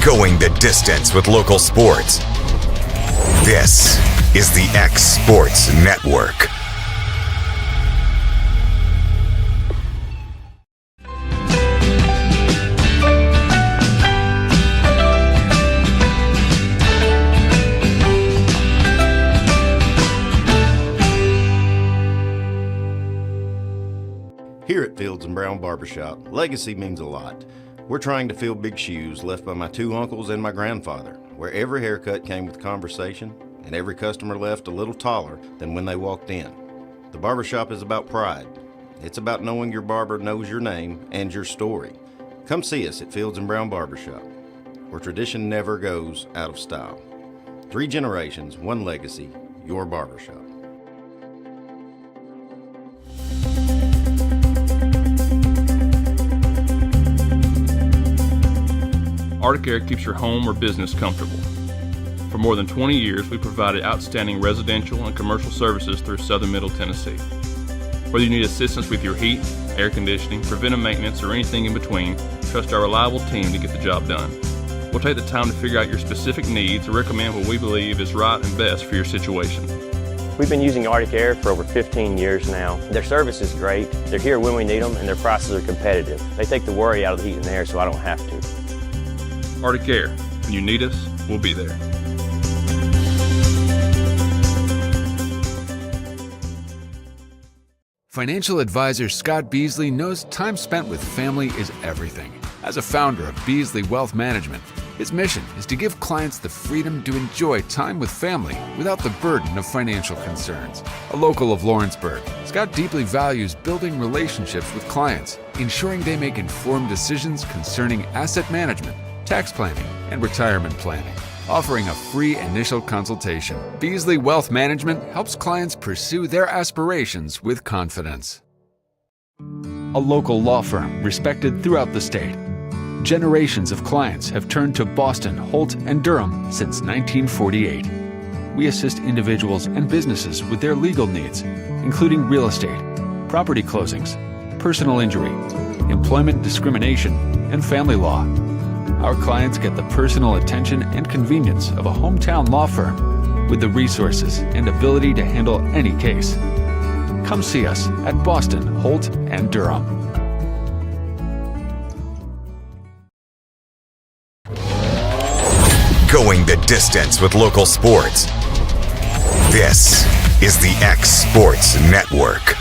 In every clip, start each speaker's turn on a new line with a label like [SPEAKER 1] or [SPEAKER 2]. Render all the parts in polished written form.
[SPEAKER 1] Going the distance with local sports. This is the X Sports Network.
[SPEAKER 2] Here at Fields & Brown Barbershop, legacy means a lot. We're trying to fill big shoes left by my two uncles and my grandfather, where every haircut came with conversation and every customer left a little taller than when they walked in. The barbershop is about pride. It's about knowing your barber knows your name and your story. Come see us at Fields & Brown Barbershop, where tradition never goes out of style. 3 generations, 1 legacy, your barbershop.
[SPEAKER 3] Arctic Air keeps your home or business comfortable. For more than 20 years, we've provided outstanding residential and commercial services through southern Middle Tennessee. Whether you need assistance with your heat, air conditioning, preventive maintenance, or anything in between, trust our reliable team to get the job done. We'll take the time to figure out your specific needs and recommend what we believe is right and best for your situation.
[SPEAKER 4] We've been using Arctic Air for over 15 years now. Their service is great, they're here when we need them, and their prices are competitive. They take the worry out of the heat and air so I don't have to.
[SPEAKER 3] Arctic Air. When you need us, we'll be there.
[SPEAKER 5] Financial advisor Scott Beasley knows time spent with family is everything. As a founder of Beasley Wealth Management, his mission is to give clients the freedom to enjoy time with family without the burden of financial concerns. A local of Lawrenceburg, Scott deeply values building relationships with clients, ensuring they make informed decisions concerning asset management, tax planning, and retirement planning. Offering a free initial consultation, Beasley Wealth Management helps clients pursue their aspirations with confidence. A local law firm respected throughout the state. Generations of clients have turned to Boston, Holt, and Durham since 1948. We assist individuals and businesses with their legal needs, including real estate, property closings, personal injury, employment discrimination, and family law. Our clients get the personal attention and convenience of a hometown law firm with the resources and ability to handle any case. Come see us at Boston, Holt, and Durham.
[SPEAKER 1] Going the distance with local sports. This is the X Sports Network.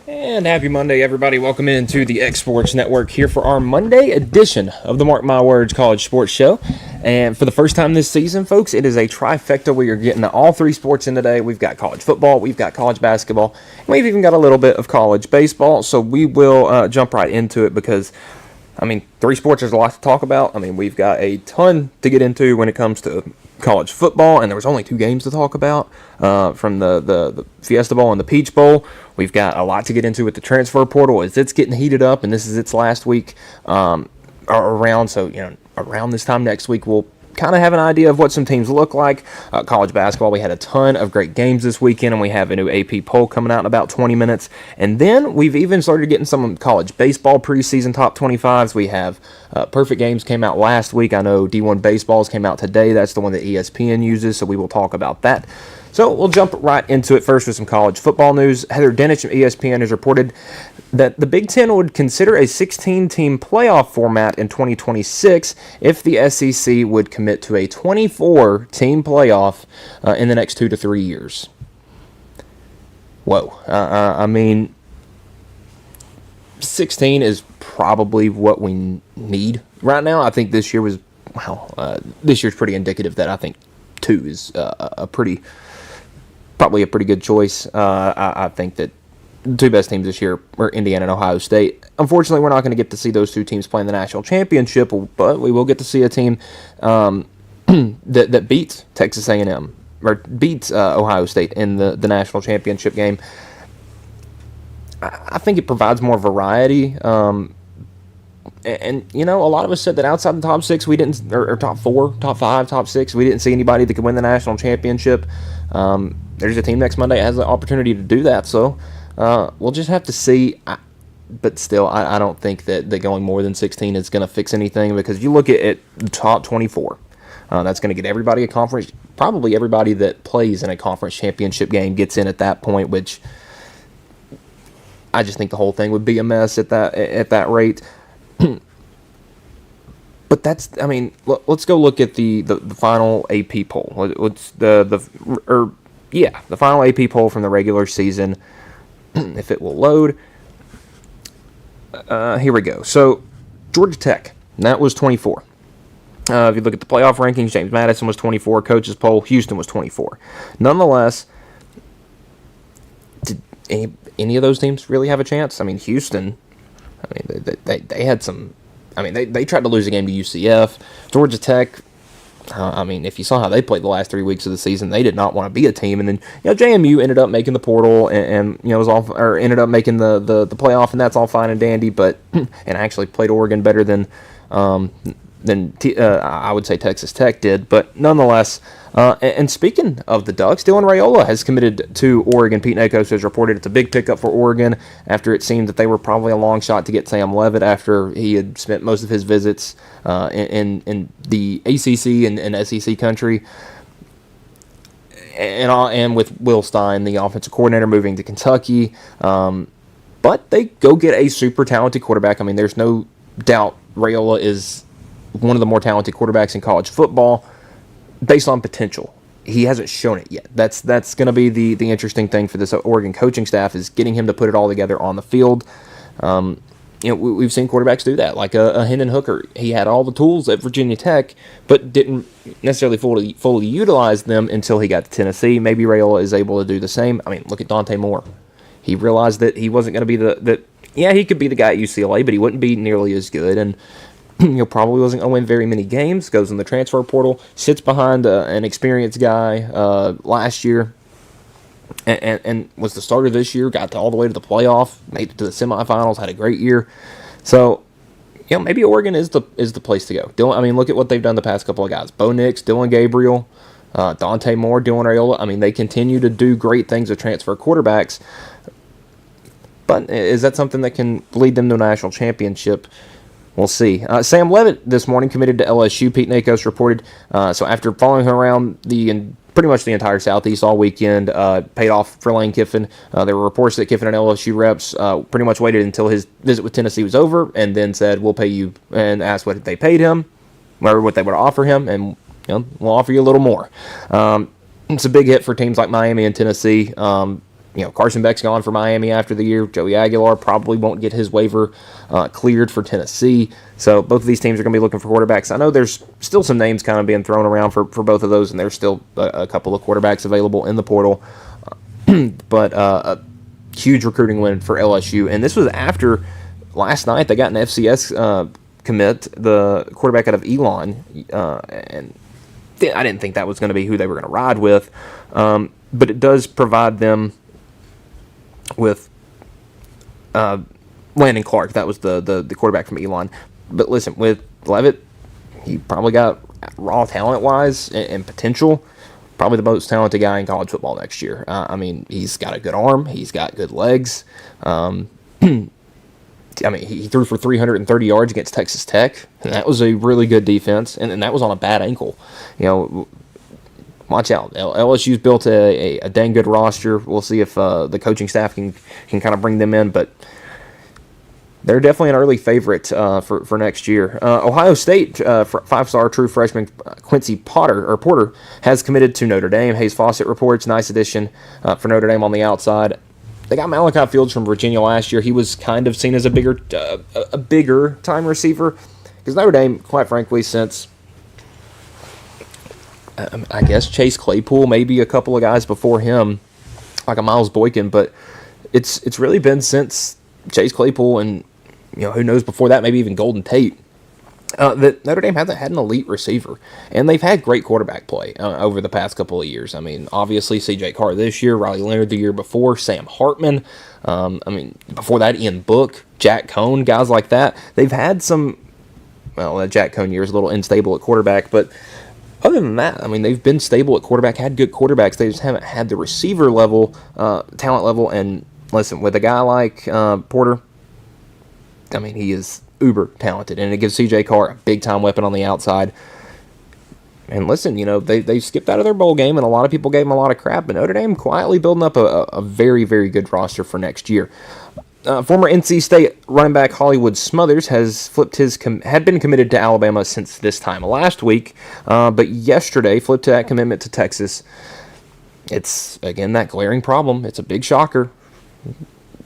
[SPEAKER 6] And happy Monday, everybody. Welcome into the X Sports Network here for our Monday edition of the Mark My Words College Sports Show. And for the first time this season, folks, it is a trifecta where you're getting all 3 sports in today. We've got college football, we've got college basketball, and we've even got a little bit of college baseball. So we will jump right into it because, 3 sports, there's a lot to talk about. We've got a ton to get into when it comes to college football, and there was only 2 games to talk about from the Fiesta Bowl and the Peach Bowl. We've got a lot to get into with the transfer portal as it's getting heated up, and this is its last week around. So, around this time next week, we'll kind of have an idea of what some teams look like. College basketball, we had a ton of great games this weekend, and we have a new AP poll coming out in about 20 minutes. And then we've even started getting some college baseball preseason top 25s. We have perfect games came out last week. I know D1 baseballs came out today. That's the one that ESPN uses, so we will talk about that. So we'll jump right into it first with some college football news. Heather Dinich from ESPN has reported that the Big Ten would consider a 16-team playoff format in 2026 if the SEC would commit to a 24-team playoff in the next 2 to 3 years. Whoa. 16 is probably what we need right now. I think this year was, this year's pretty indicative that I think 2 is probably a pretty good choice. I think that the 2 best teams this year were Indiana and Ohio State. Unfortunately, we're not going to get to see those 2 teams play in the national championship, but we will get to see a team that beats Texas A&M or beats Ohio State in the national championship game. I think it provides more variety, and And a lot of us said that outside the top 6, we didn't, or top 4, top 5, top 6, we didn't see anybody that could win the national championship. There's a team next Monday that has the opportunity to do that, so we'll just have to see. But still, I don't think that going more than 16 is going to fix anything, because if you look at the top 24, that's going to get everybody a conference. Probably everybody that plays in a conference championship game gets in at that point, which I just think the whole thing would be a mess at that rate. But let's go look at the final AP poll. What's the final AP poll from the regular season, if it will load. Here we go. So, Georgia Tech, that was 24. If you look at the playoff rankings, James Madison was 24. Coaches poll, Houston was 24. Nonetheless, did any of those teams really have a chance? I mean, Houston, they had some. They tried to lose a game to UCF. Georgia Tech, if you saw how they played the last 3 weeks of the season, they did not want to be a team. And then, JMU ended up making the portal and ended up making the playoff, and that's all fine and dandy. But and actually played Oregon better than I would say Texas Tech did. But nonetheless, and speaking of the Ducks, Dylan Raiola has committed to Oregon. Pete Nakos has reported it's a big pickup for Oregon after it seemed that they were probably a long shot to get Sam Leavitt after he had spent most of his visits in the ACC and SEC country. And with Will Stein, the offensive coordinator, moving to Kentucky. But they go get a super talented quarterback. There's no doubt Raiola is one of the more talented quarterbacks in college football based on potential. He hasn't shown it yet. That's going to be the interesting thing for this Oregon coaching staff, is getting him to put it all together on the field. We've seen quarterbacks do that, like a Hendon Hooker. He had all the tools at Virginia Tech, but didn't necessarily fully utilize them until he got to Tennessee. Maybe Raiola is able to do the same. Look at Dante Moore. He realized that he wasn't going to be he could be the guy at UCLA, but he wouldn't be nearly as good, and probably wasn't going to win very many games. Goes in the transfer portal, sits behind an experienced guy last year, and was the starter this year. Got all the way to the playoff, made it to the semifinals, had a great year. So, maybe Oregon is the place to go. Look at what they've done the past couple of guys: Bo Nix, Dylan Gabriel, Dante Moore, Dylan Raiola. They continue to do great things with transfer quarterbacks. But is that something that can lead them to a national championship? We'll see. Sam Leavitt this morning committed to LSU. Pete Nakos reported. So after following him around pretty much the entire Southeast all weekend, paid off for Lane Kiffin. There were reports that Kiffin and LSU reps pretty much waited until his visit with Tennessee was over, and then said, "We'll pay you," and asked what they paid him, or what they would offer him, and we'll offer you a little more. It's a big hit for teams like Miami and Tennessee. Carson Beck's gone for Miami after the year. Joey Aguilar probably won't get his waiver cleared for Tennessee. So both of these teams are going to be looking for quarterbacks. I know there's still some names kind of being thrown around for both of those, and there's still a couple of quarterbacks available in the portal. But a huge recruiting win for LSU. And this was after last night they got an FCS commit, the quarterback out of Elon. And I didn't think that was going to be who they were going to ride with. But it does provide them with Landon Clark. That was the quarterback from Elon. But listen, with Leavitt, he probably got raw talent-wise and potential, probably the most talented guy in college football next year. He's got a good arm. He's got good legs. He threw for 330 yards against Texas Tech, and that was a really good defense, and that was on a bad ankle. Watch out. LSU's built a dang good roster. We'll see if the coaching staff can kind of bring them in, but they're definitely an early favorite for next year. Ohio State five-star true freshman Quincy Porter has committed to Notre Dame. Hayes Fawcett reports, nice addition for Notre Dame on the outside. They got Malachi Fields from Virginia last year. He was kind of seen as a bigger time receiver, because Notre Dame, quite frankly, since I guess Chase Claypool, maybe a couple of guys before him, like a Miles Boykin, but it's really been since Chase Claypool, and who knows before that, maybe even Golden Tate. that Notre Dame hasn't had an elite receiver, and they've had great quarterback play over the past couple of years. I mean, obviously C.J. Carr this year, Riley Leonard the year before, Sam Hartman. Before that, Ian Book, Jack Cohn, guys like that. They've had some. Well, that Jack Cohn year is a little unstable at quarterback, but other than that, I mean, they've been stable at quarterback, had good quarterbacks. They just haven't had the receiver level, talent level. And listen, with a guy like Porter, I mean, he is uber talented, and it gives C.J. Carr a big-time weapon on the outside. And listen, they skipped out of their bowl game, and a lot of people gave them a lot of crap, but Notre Dame quietly building up a very, very good roster for next year. Former NC State running back Hollywood Smothers had been committed to Alabama since this time last week, but yesterday flipped that commitment to Texas. It's, again, that glaring problem. It's a big shocker.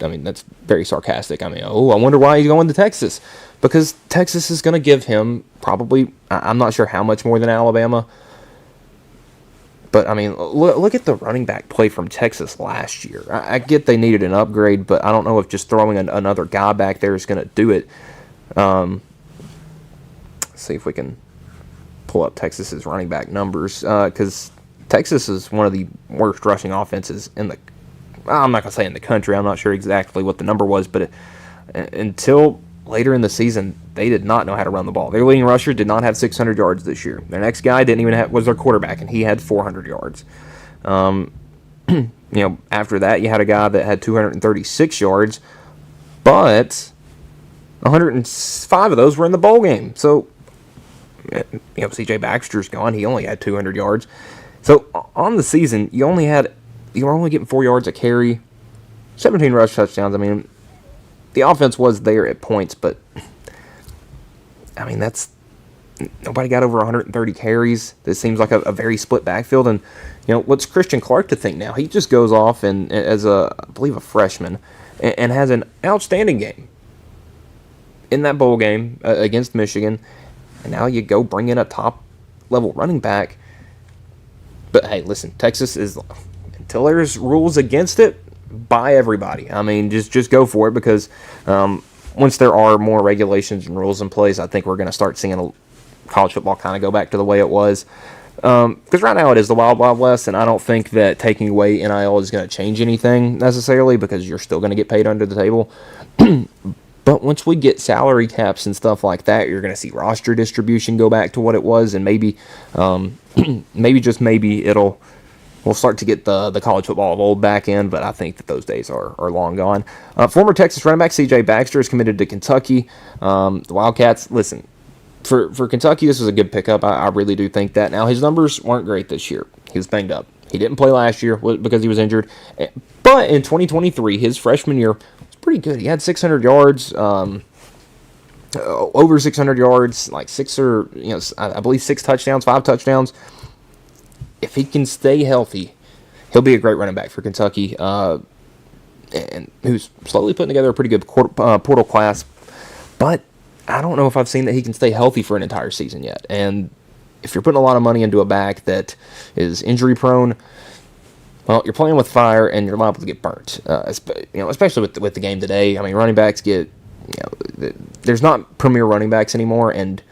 [SPEAKER 6] I mean, that's very sarcastic. I mean, I wonder why he's going to Texas. Because Texas is going to give him probably, I'm not sure how much more than Alabama. But, I mean, look at the running back play from Texas last year. I get they needed an upgrade, but I don't know if just throwing another guy back there is going to do it. Let's see if we can pull up Texas's running back numbers. Because Texas is one of the worst rushing offenses in the I'm not going to say in the country. I'm not sure exactly what the number was, but until later in the season, they did not know how to run the ball. Their leading rusher did not have 600 yards this year. Their next guy was their quarterback, and he had 400 yards. After that, you had a guy that had 236 yards, but 105 of those were in the bowl game. So, C.J. Baxter's gone. He only had 200 yards. So, on the season, you were only getting 4 yards a carry, 17 rush touchdowns. I mean, the offense was there at points, but, I mean, nobody got over 130 carries. This seems like a very split backfield. And, what's Christian Clark to think now? He just goes off and as I believe a freshman, and has an outstanding game in that bowl game against Michigan. And now you go bring in a top-level running back. But, hey, listen, Texas is... Until there's rules against it, buy everybody. I mean, just go for it, because once there are more regulations and rules in place, I think we're going to start seeing college football kind of go back to the way it was. Because right now it is the Wild Wild West, and I don't think that taking away NIL is going to change anything necessarily, because you're still going to get paid under the table. But once we get salary caps and stuff like that, you're going to see roster distribution go back to what it was, and maybe we'll start to get the college football of old back in, but I think that those days are long gone. Former Texas running back C.J. Baxter is committed to Kentucky. The Wildcats, listen, for Kentucky, this was a good pickup. I really do think that. Now, his numbers weren't great this year. He was banged up. He didn't play last year because he was injured. But in 2023, his freshman year was pretty good. He had 600 yards, over 600 yards, like I believe 6 touchdowns, 5 touchdowns. If he can stay healthy, he'll be a great running back for Kentucky, and who's slowly putting together a pretty good portal class. But I don't know if I've seen that he can stay healthy for an entire season yet. And if you're putting a lot of money into a back that is injury prone, well, you're playing with fire and you're liable to get burnt. Especially with the game today. I mean, running backs get, there's not premier running backs anymore, and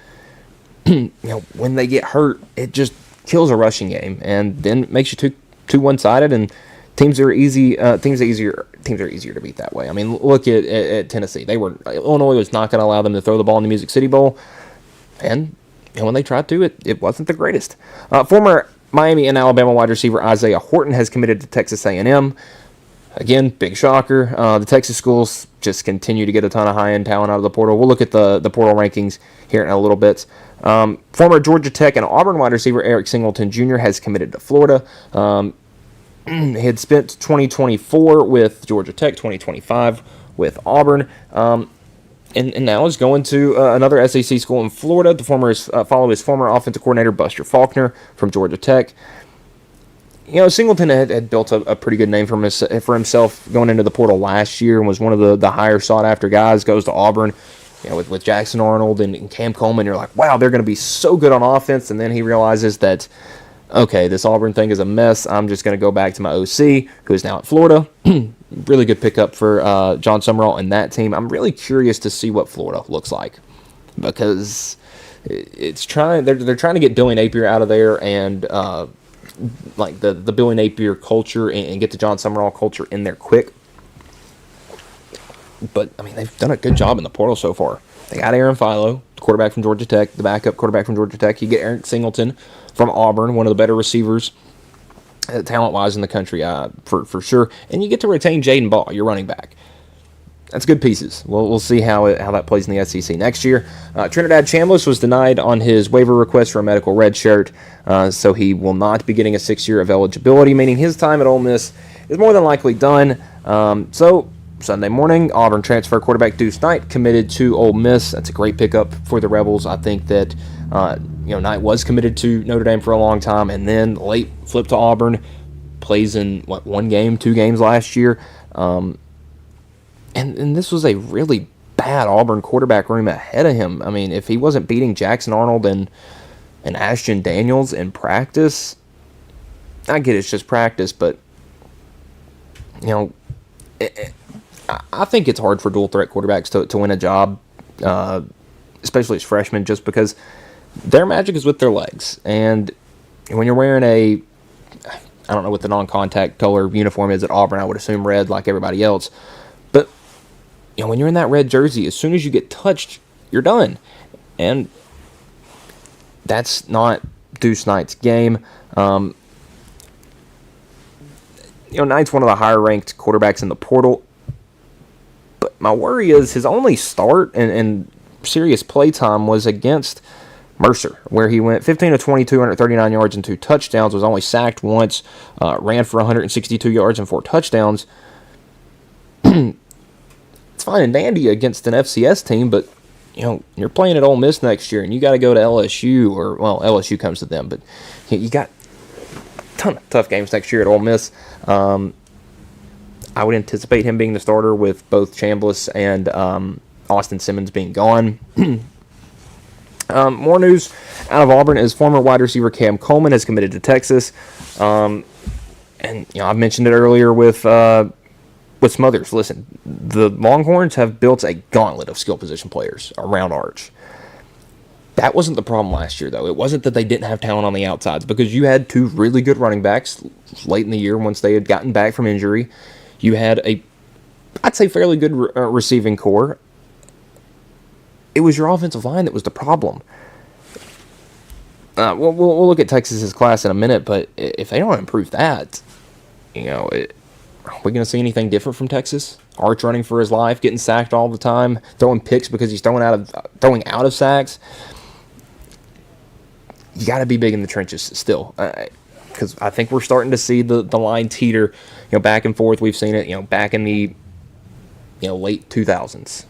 [SPEAKER 6] when they get hurt, it just kills a rushing game, and then makes you too one-sided, and teams are easier to beat that way. I mean, look at Tennessee. Illinois was not going to allow them to throw the ball in the Music City Bowl, and when they tried to, it wasn't the greatest. Former Miami and Alabama wide receiver Isaiah Horton has committed to Texas A&M. Again, big shocker. The Texas schools just continue to get a ton of high-end talent out of the portal. We'll look at the portal rankings here in a little bit. Former Georgia Tech and Auburn wide receiver Eric Singleton Jr. has committed to Florida. He had spent 2024 with Georgia Tech, 2025 with Auburn, and now is going to another SEC school in Florida. The former follow his former offensive coordinator Buster Faulkner from Georgia Tech. Singleton had built a pretty good name for himself going into the portal last year, and was one of the higher sought after guys. Goes to Auburn, with Jackson Arnold and Cam Coleman. You're like, wow, they're going to be so good on offense. And then he realizes that, okay, this Auburn thing is a mess. I'm just going to go back to my OC, who's now at Florida. Really good pickup for John Summerall and that team. I'm really curious to see what Florida looks like, because They're trying to get Billy Napier out of there and like the Billy Napier culture and get the John Summerall culture in there quick. But I mean, they've done a good job in the portal so far. They got Aaron Philo, the quarterback from Georgia Tech, the backup quarterback from Georgia Tech. You get Eric Singleton from Auburn, one of the better receivers talent-wise in the country, for sure. And you get to retain Jaden Ball, your running back. That's good pieces. We'll see how that plays in the SEC next year. Trinidad Chambliss was denied on his waiver request for a medical red shirt, so he will not be getting a 6-year of eligibility, meaning his time at Ole Miss is more than likely done. So Sunday morning, Auburn transfer quarterback Deuce Knight committed to Ole Miss. That's a great pickup for the Rebels. I think that Knight was committed to Notre Dame for a long time, and then late flipped to Auburn. Plays in 2 games last year. And this was a really bad Auburn quarterback room ahead of him. I mean, if he wasn't beating Jackson Arnold and Ashton Daniels in practice, I get it's just practice, but, I think it's hard for dual-threat quarterbacks to win a job, especially as freshmen, just because their magic is with their legs. And when you're wearing I don't know what the non-contact color uniform is at Auburn, I would assume red like everybody else, but when you're in that red jersey, as soon as you get touched, you're done. And that's not Deuce Knight's game. Knight's one of the higher-ranked quarterbacks in the portal. But my worry is his only start and serious play time was against Mercer, where he went 15 of 22, 139 yards and 2 touchdowns, was only sacked once, ran for 162 yards and 4 touchdowns. It's fine and dandy against an FCS team, but you're playing at Ole Miss next year, and you got to go to LSU, or LSU comes to them, but you got a ton of tough games next year at Ole Miss. I would anticipate him being the starter with both Chambliss and Austin Simmons being gone. More news out of Auburn is former wide receiver Cam Coleman has committed to Texas, and I mentioned it earlier with Smothers. Listen, the Longhorns have built a gauntlet of skill position players around Arch. That wasn't the problem last year, though. It wasn't that they didn't have talent on the outsides, because you had 2 really good running backs late in the year once they had gotten back from injury. You had I'd say, fairly good receiving core. It was your offensive line that was the problem. We'll look at Texas's class in a minute, but if they don't improve that, are we going to see anything different from Texas? Arch running for his life, getting sacked all the time, throwing picks because he's throwing out of sacks. You got to be big in the trenches still, because I think we're starting to see the line teeter, back and forth. We've seen it, back in the late 2000s.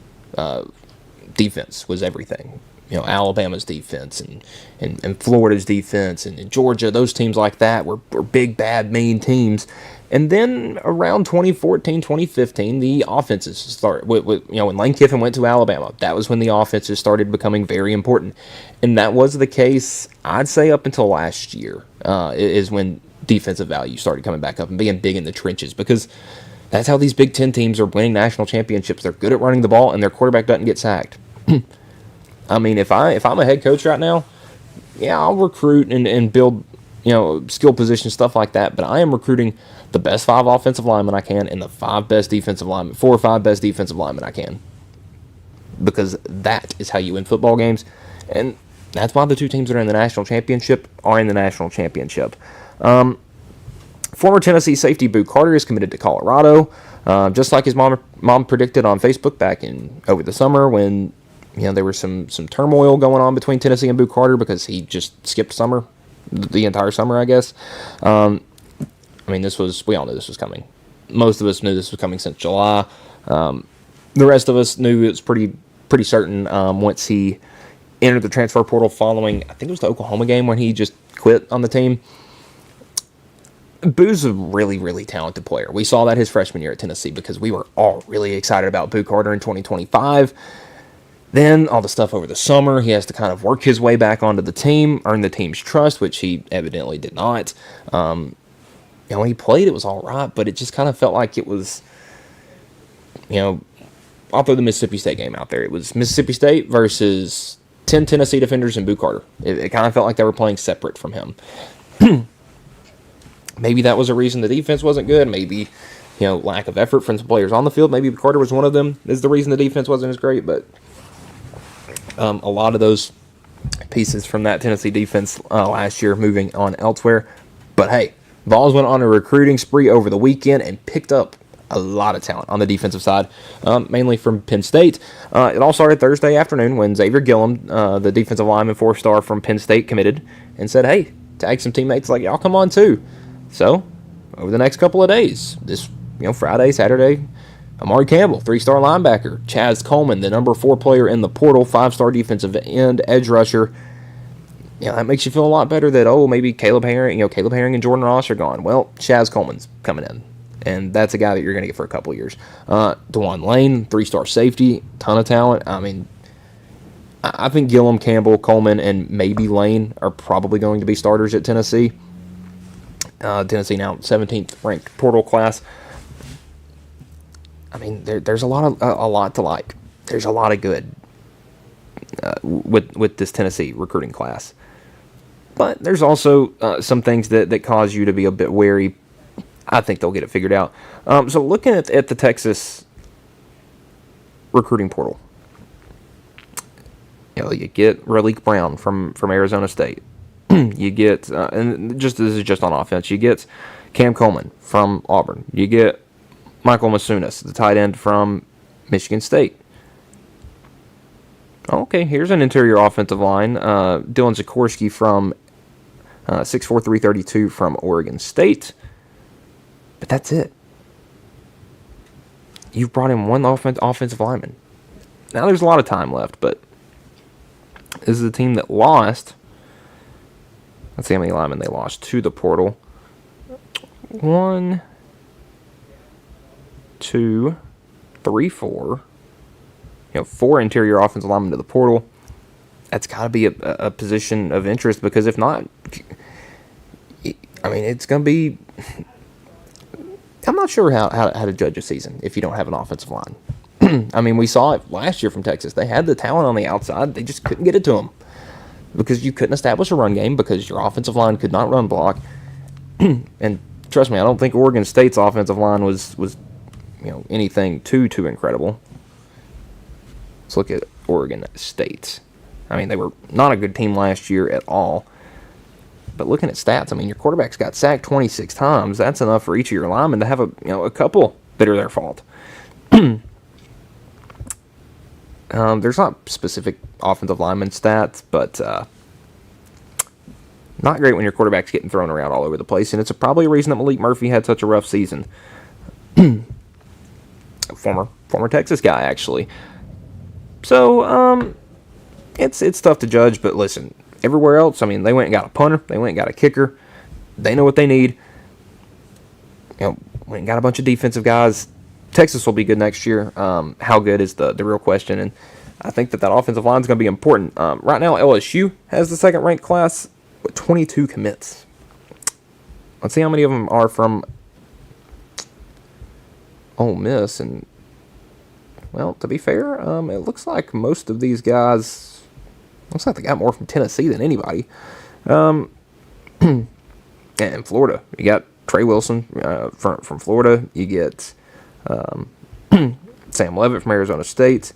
[SPEAKER 6] Defense was everything. Alabama's defense and Florida's defense and Georgia, those teams like that were big, bad, mean teams. And then around 2014, 2015, the offenses started. When Lane Kiffin went to Alabama, that was when the offenses started becoming very important. And that was the case, I'd say, up until last year, is when defensive value started coming back up and being big in the trenches, because that's how these Big Ten teams are winning national championships. They're good at running the ball, and their quarterback doesn't get sacked. I mean, if I'm a head coach right now, I'll recruit and build, skill position, stuff like that. But I am recruiting the best 5 offensive linemen I can and the 4 or 5 best defensive linemen I can. Because that is how you win football games. And that's why the 2 teams that are in the national championship are in the national championship. Former Tennessee safety Boo Carter is committed to Colorado, just like his mom predicted on Facebook back over the summer when there was some turmoil going on between Tennessee and Boo Carter because he just skipped the entire summer, I guess. We all knew this was coming. Most of us knew this was coming since July. The rest of us knew it was pretty certain once he entered the transfer portal following, I think it was the Oklahoma game when he just quit on the team. Boo's a really, really talented player. We saw that his freshman year at Tennessee because we were all really excited about Boo Carter in 2025. Then all the stuff over the summer, he has to kind of work his way back onto the team, earn the team's trust, which he evidently did not. When he played, it was all right, but it just kind of felt like it was, I'll throw the Mississippi State game out there. It was Mississippi State versus 10 Tennessee defenders and Boo Carter. It kind of felt like they were playing separate from him. Maybe that was a reason the defense wasn't good. Maybe, lack of effort from some players on the field. Maybe Carter was one of them, is the reason the defense wasn't as great. But a lot of those pieces from that Tennessee defense last year moving on elsewhere. But hey, Vols went on a recruiting spree over the weekend and picked up a lot of talent on the defensive side, mainly from Penn State. It all started Thursday afternoon when Xavier Gillum, the defensive lineman 4-star from Penn State, committed and said, hey, tag some teammates like y'all come on too. So over the next couple of days, this Friday, Saturday, Amari Campbell, 3-star linebacker, Chaz Coleman, the number 4 player in the portal, 5-star defensive end, edge rusher. That makes you feel a lot better that, maybe Caleb Herring and Jordan Ross are gone. Well, Chaz Coleman's coming in, and that's a guy that you're going to get for a couple of years. DeJuan Lane, 3-star safety, ton of talent. I mean, I think Gillum, Campbell, Coleman, and maybe Lane are probably going to be starters at Tennessee. Tennessee now 17th ranked portal class. I mean, there's a lot to like. There's a lot of good with this Tennessee recruiting class, but there's also some things that cause you to be a bit wary. I think they'll get it figured out. So looking at the Texas recruiting portal, you get Raleek Brown from Arizona State. You get, and this is just on offense, you get Cam Coleman from Auburn. You get Michael Masunas, the tight end from Michigan State. Okay, here's an interior offensive line. Dylan Sikorsky from 6'4", 332 from Oregon State. But that's it. You've brought in one offensive lineman. Now there's a lot of time left, but this is a team that lost. Let's see how many linemen they lost to the portal. 1, 2, 3, 4. 4 interior offensive linemen to the portal. That's got to be a position of interest, because if not, I mean, it's going to be... I'm not sure how to judge a season if you don't have an offensive line. I mean, we saw it last year from Texas. They had the talent on the outside. They just couldn't get it to them because you couldn't establish a run game because your offensive line could not run block. And trust me, I don't think Oregon State's offensive line was anything too incredible. Let's look at Oregon State. I mean, they were not a good team last year at all. But looking at stats, I mean, your quarterback's got sacked 26 times. That's enough for each of your linemen to have a couple that are their fault. There's not specific offensive lineman stats, but not great when your quarterback's getting thrown around all over the place, and it's probably a reason that Malik Murphy had such a rough season. Former Texas guy, actually. So, it's tough to judge, but listen, everywhere else, I mean, they went and got a punter, they went and got a kicker, they know what they need. Went and got a bunch of defensive guys. Texas will be good next year. How good is the real question, and I think that offensive line is going to be important. Right now, LSU has the second-ranked class with 22 commits. Let's see how many of them are from Ole Miss. And, well, to be fair, it looks like most of these guys, looks like they got more from Tennessee than anybody. And Florida, you got Trey Wilson from Florida. You get Sam Levitt from Arizona State,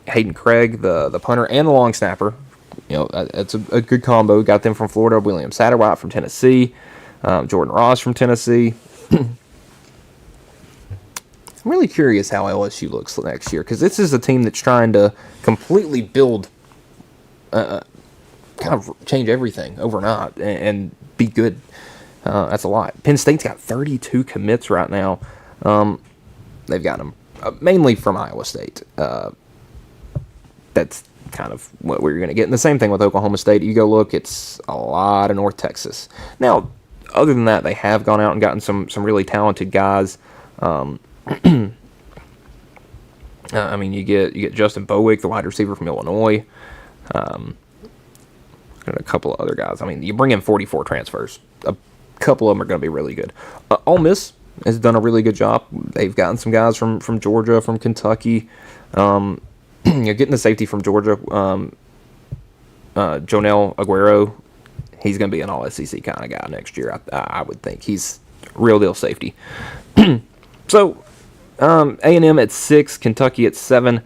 [SPEAKER 6] Hayden Craig, the punter, and the long snapper. It's a good combo. Got them from Florida. William Satterwhite from Tennessee, Jordan Ross from Tennessee. I'm really curious how LSU looks next year, because this is a team that's trying to completely build, kind of change everything overnight and be good. That's a lot. Penn State's got 32 commits right now. They've got them mainly from Iowa State. That's kind of what we're going to get. And the same thing with Oklahoma State. You go look, it's a lot of North Texas. Now, other than that, they have gone out and gotten some really talented guys. I mean, you get Justin Bowick, the wide receiver from Illinois. And a couple of other guys. I mean, you bring in 44 transfers. A couple of them are going to be really good. Ole Miss has done a really good job. They've gotten some guys from Georgia, from Kentucky. Getting the safety from Georgia, Jonel Aguero, he's going to be an all-SEC kind of guy next year, I would think. He's real deal safety. So, A&M at 6, Kentucky at 7,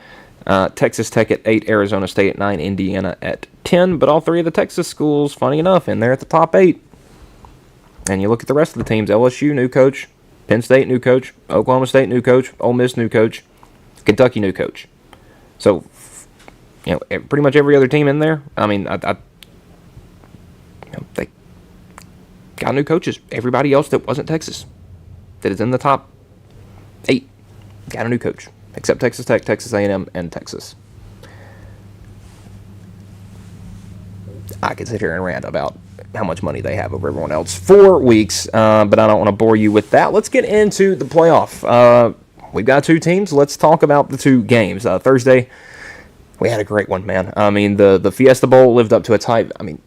[SPEAKER 6] Texas Tech at 8, Arizona State at 9, Indiana at 10. But all three of the Texas schools, funny enough, in there at the top 8. And you look at the rest of the teams, LSU, new coach, Penn State, new coach, Oklahoma State, new coach, Ole Miss, new coach, Kentucky, new coach. So, pretty much every other team in there, I mean, they got new coaches. Everybody else that wasn't Texas, that is in the top 8, got a new coach, except Texas Tech, Texas A&M, and Texas. I could sit here and rant about how much money they have over everyone else for weeks, but I don't want to bore you with that. Let's get into the playoff. We've got 2 teams. Let's talk about the 2 games. Thursday, we had a great one, man. I mean, the Fiesta Bowl lived up to its hype. I mean,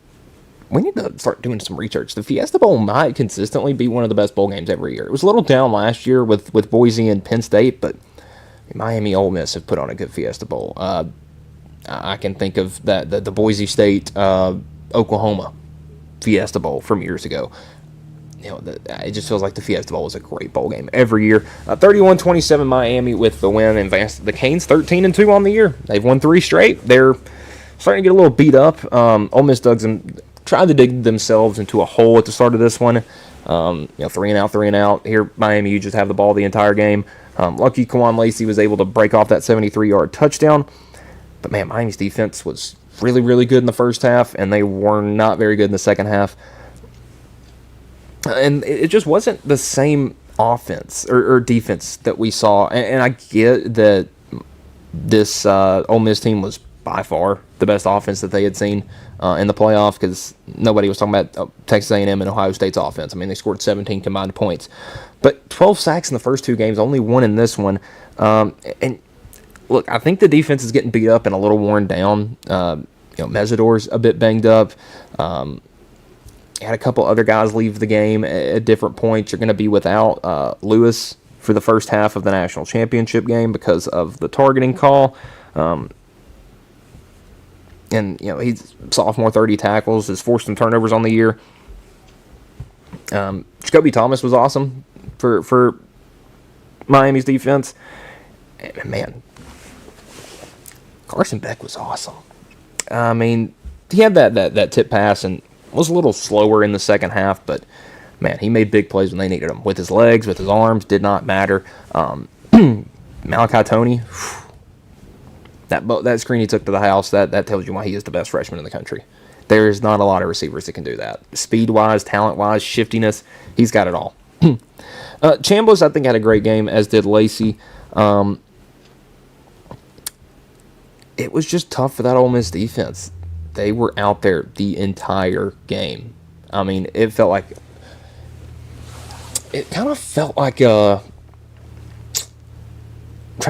[SPEAKER 6] we need to start doing some research. The Fiesta Bowl might consistently be one of the best bowl games every year. It was a little down last year with Boise and Penn State, but Miami, Ole Miss have put on a good Fiesta Bowl. I can think of the Boise State, Oklahoma Fiesta Bowl from years ago. It just feels like the Fiesta Bowl is a great bowl game every year. 31-27 Miami with the win, and the Canes 13-2 on the year. They've won 3 straight. They're starting to get a little beat up. Ole Miss tried to dig themselves into a hole at the start of this one. 3 and out. Here, Miami, you just have the ball the entire game. Lucky Kwan Lacey was able to break off that 73-yard touchdown. But, man, Miami's defense was really, really good in the first half, and they were not very good in the second half. And it just wasn't the same offense or defense that we saw. And I get that this Ole Miss team was by far the best offense that they had seen in the playoff, because nobody was talking about Texas A&M and Ohio State's offense. I mean, they scored 17 combined points. But 12 sacks in the first 2 games, only 1 in this one. And look, I think the defense is getting beat up and a little worn down. Mesidor's a bit banged up. Had a couple other guys leave the game at different points. You're going to be without Lewis for the first half of the national championship game because of the targeting call. And, he's sophomore, 30 tackles, has forced some turnovers on the year. Jacoby Thomas was awesome for Miami's defense. And, man, Carson Beck was awesome. I mean, he had that tip pass and was a little slower in the second half, but, man, he made big plays when they needed him. With his legs, with his arms, did not matter. Malachi Toney, that screen he took to the house, that tells you why he is the best freshman in the country. There is not a lot of receivers that can do that. Speed-wise, talent-wise, shiftiness, he's got it all. Chambliss, I think, had a great game, as did Lacey. It was just tough for that Ole Miss defense. They were out there the entire game. I mean, it kind of felt like trying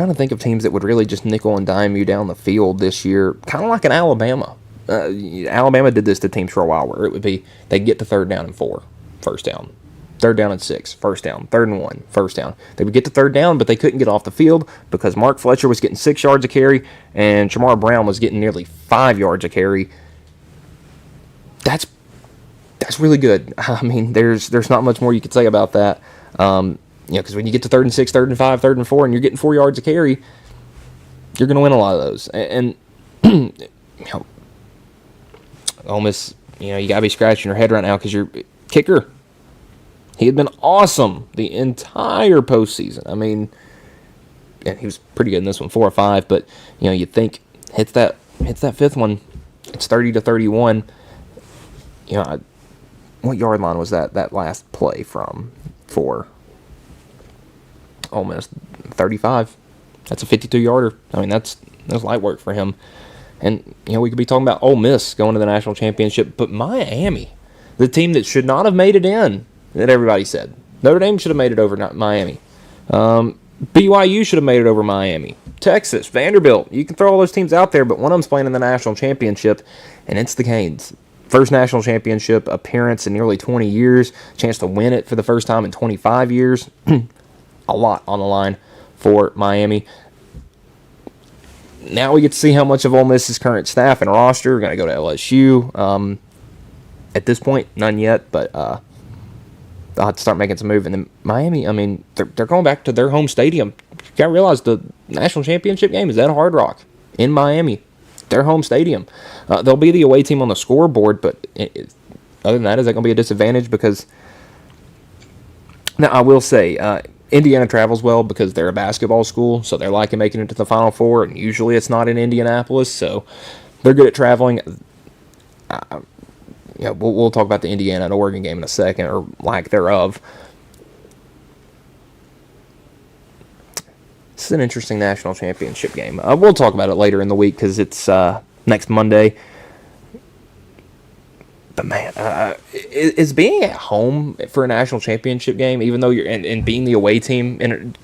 [SPEAKER 6] to think of teams that would really just nickel and dime you down the field this year, kind of like an Alabama. Alabama did this to teams for a while, where it would be they'd get to 3rd down and 4, first down. 3rd down and 6, first down. 3rd and 1, first down. They would get to 3rd down, but they couldn't get off the field because Mark Fletcher was getting 6 yards a carry and Shamar Brown was getting nearly 5 yards a carry. That's really good. I mean, there's not much more you could say about that. Because when you get to 3rd and 6, 3rd and 5, 3rd and 4, and you're getting 4 yards a carry, you're going to win a lot of those. And Ole Miss, you got to be scratching your head right now because your kicker, he had been awesome the entire postseason. I mean, and he was pretty good in this one, 4 or 5. But you think hits that 5th one, it's 30-31. What yard line was that last play from for Ole Miss? 35. That's a 52-yarder. I mean, that's light work for him. And we could be talking about Ole Miss going to the national championship, but Miami, the team that should not have made it in, that everybody said. Notre Dame should have made it over, not Miami. BYU should have made it over Miami. Texas, Vanderbilt, you can throw all those teams out there, but one of them's playing in the national championship, and it's the Canes. First national championship appearance in nearly 20 years. Chance to win it for the first time in 25 years. A lot on the line for Miami. now we get to see how much of Ole Miss's current staff and roster are going to go to LSU. At this point, none yet, but they'll have to start making some move. And then Miami, I mean, they're going back to their home stadium. You got to realize the national championship game is at Hard Rock in Miami, their home stadium. They'll be the away team on the scoreboard, but other than that, is that going to be a disadvantage? Because now I will say, Indiana travels well because they're a basketball school, so they're liking making it to the Final Four, and usually it's not in Indianapolis, so they're good at traveling. We'll talk about the Indiana and Oregon game in a second, or lack thereof. This is an interesting national championship game. We'll talk about it later in the week because it's next Monday. But man, is being at home for a national championship game, even though you're and being the away team in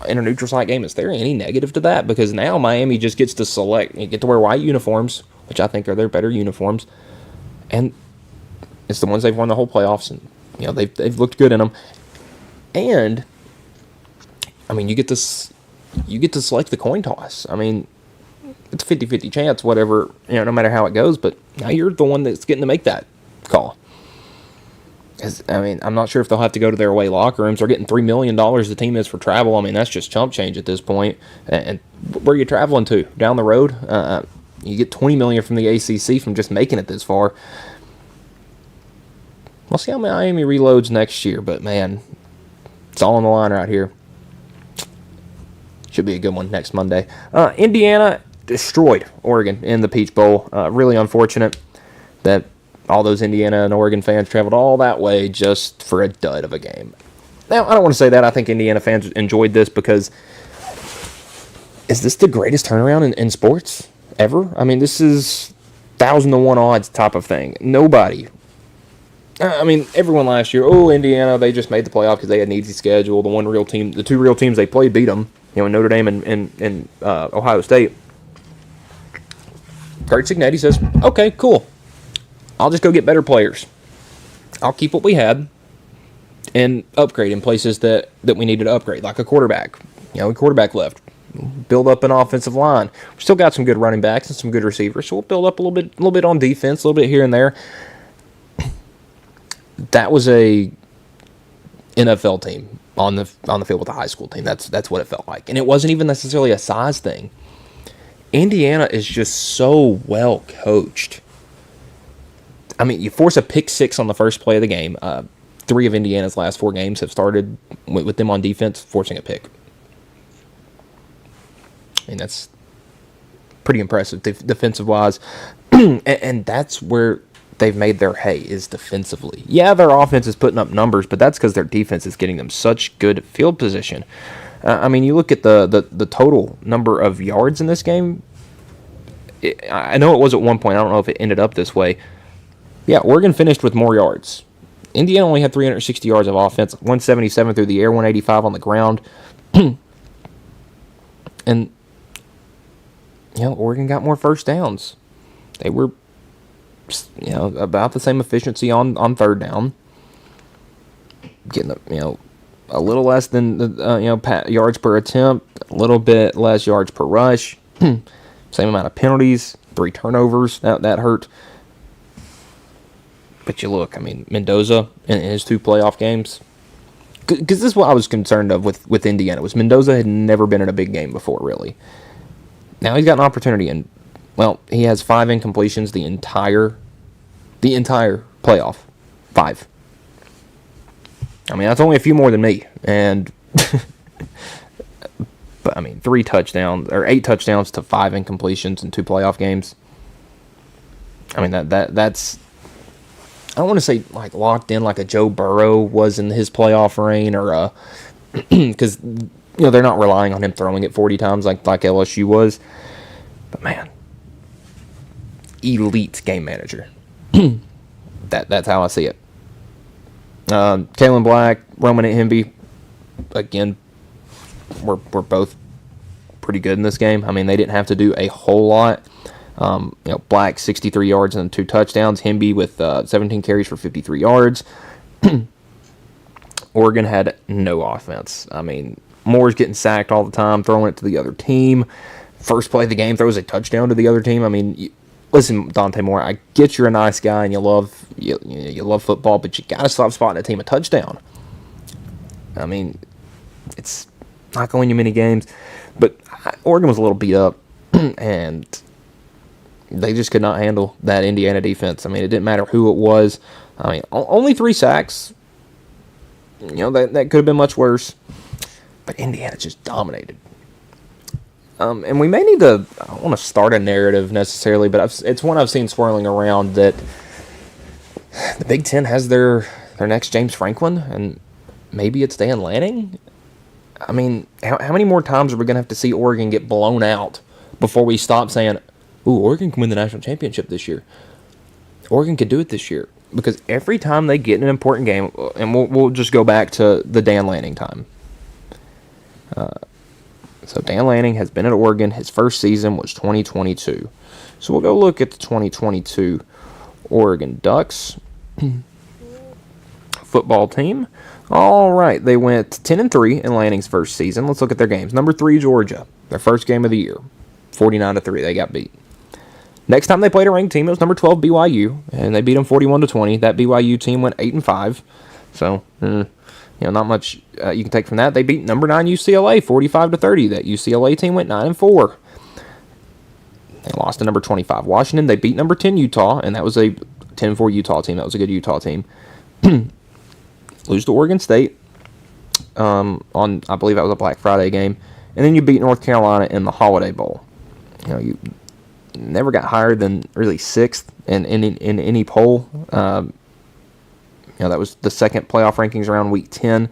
[SPEAKER 6] a neutral site game, is there any negative to that? Because now Miami just gets to select, you get to wear white uniforms, which I think are their better uniforms, and it's the ones they've won the whole playoffs, and they've looked good in them. And I mean, you get to select the coin toss. I mean, it's a 50-50 chance, whatever, no matter how it goes, but now you're the one that's getting to make that call. I mean, I'm not sure if they'll have to go to their away locker rooms. They're getting $3 million the team is for travel. I mean, that's just chump change at this point. And where are you traveling to? Down the road? You get $20 million from the ACC from just making it this far. We'll see how Miami reloads next year, but man, it's all on the line right here. Should be a good one next Monday. Indiana destroyed Oregon in the Peach Bowl. Really unfortunate that all those Indiana and Oregon fans traveled all that way just for a dud of a game. Now, I don't want to say that. I think Indiana fans enjoyed this because is this the greatest turnaround in sports ever? I mean, this is 1,000-to-1 odds type of thing. Nobody. I mean, everyone last year, Indiana, they just made the playoff because they had an easy schedule. The two real teams they played beat them. Notre Dame and Ohio State. Kurt Cignetti says, okay, cool. I'll just go get better players. I'll keep what we had and upgrade in places that we needed to upgrade, like a quarterback. A quarterback left. Build up an offensive line. We still got some good running backs and some good receivers, so we'll build up a little bit on defense, a little bit here and there. That was a NFL team on the field with a high school team. That's what it felt like. And it wasn't even necessarily a size thing. Indiana is just so well coached. I mean, you force a pick six on the first play of the game. 3 of Indiana's last 4 games have started with them on defense forcing a pick. I mean, that's pretty impressive defensive-wise. And that's where they've made their hay, is defensively. Yeah, their offense is putting up numbers, but that's because their defense is getting them such good field position. I mean, you look at the total number of yards in this game. I know it was at one point. I don't know if it ended up this way. Yeah, Oregon finished with more yards. Indiana only had 360 yards of offense, 177 through the air, 185 on the ground. And, Oregon got more first downs. They were, about the same efficiency on third down. Getting, a little less than, yards per attempt, a little bit less yards per rush. Same amount of penalties, 3 turnovers. That hurt. But you look, I mean, Mendoza in his 2 playoff games. Because this is what I was concerned of with Indiana, was Mendoza had never been in a big game before, really. Now he's got an opportunity, and, he has 5 incompletions the entire playoff. 5. I mean, that's only a few more than me. And, but, I mean, 8 touchdowns to 5 incompletions in 2 playoff games. I mean, that's... I don't want to say like locked in like a Joe Burrow was in his playoff reign, or because they're not relying on him throwing it 40 times like LSU was. But man, elite game manager. That's how I see it. Kalen Black, Roman Hemby, again, were both pretty good in this game. I mean, they didn't have to do a whole lot. Black 63 yards and 2 touchdowns. Hemby with 17 carries for 53 yards. Oregon had no offense. I mean, Moore's getting sacked all the time, throwing it to the other team. first play of the game throws a touchdown to the other team. I mean, listen, Dante Moore, I get you're a nice guy and you love football, but you got to stop spotting a team a touchdown. I mean, it's not going to win you many games, but Oregon was a little beat up, and they just could not handle that Indiana defense. I mean, it didn't matter who it was. I mean, only 3 sacks. That could have been much worse, but Indiana just dominated. And we may need to, I don't want to start a narrative necessarily, but it's one I've seen swirling around that the Big Ten has their next James Franklin, and maybe it's Dan Lanning. I mean, how many more times are we going to have to see Oregon get blown out before we stop saying, ooh, Oregon can win the national championship this year? Oregon could do it this year. Because every time they get in an important game, and we'll just go back to the Dan Lanning time. So Dan Lanning has been at Oregon. His first season was 2022. So we'll go look at the 2022 Oregon Ducks football team. All right, they went 10-3 in Lanning's first season. Let's look at their games. Number 3, Georgia. Their first game of the year. 49-3. They got beat. Next time they played a ranked team, it was number 12 BYU, and they beat them 41-20. That BYU team went 8-5. So, not much you can take from that. They beat number 9 UCLA 45-30. That UCLA team went 9-4. They lost to number 25 Washington. They beat number 10 Utah, and that was a 10-4 Utah team. That was a good Utah team. Lose to Oregon State on, I believe that was a Black Friday game. And then you beat North Carolina in the Holiday Bowl. You never got higher than really 6th in any poll. That was the second playoff rankings around week 10.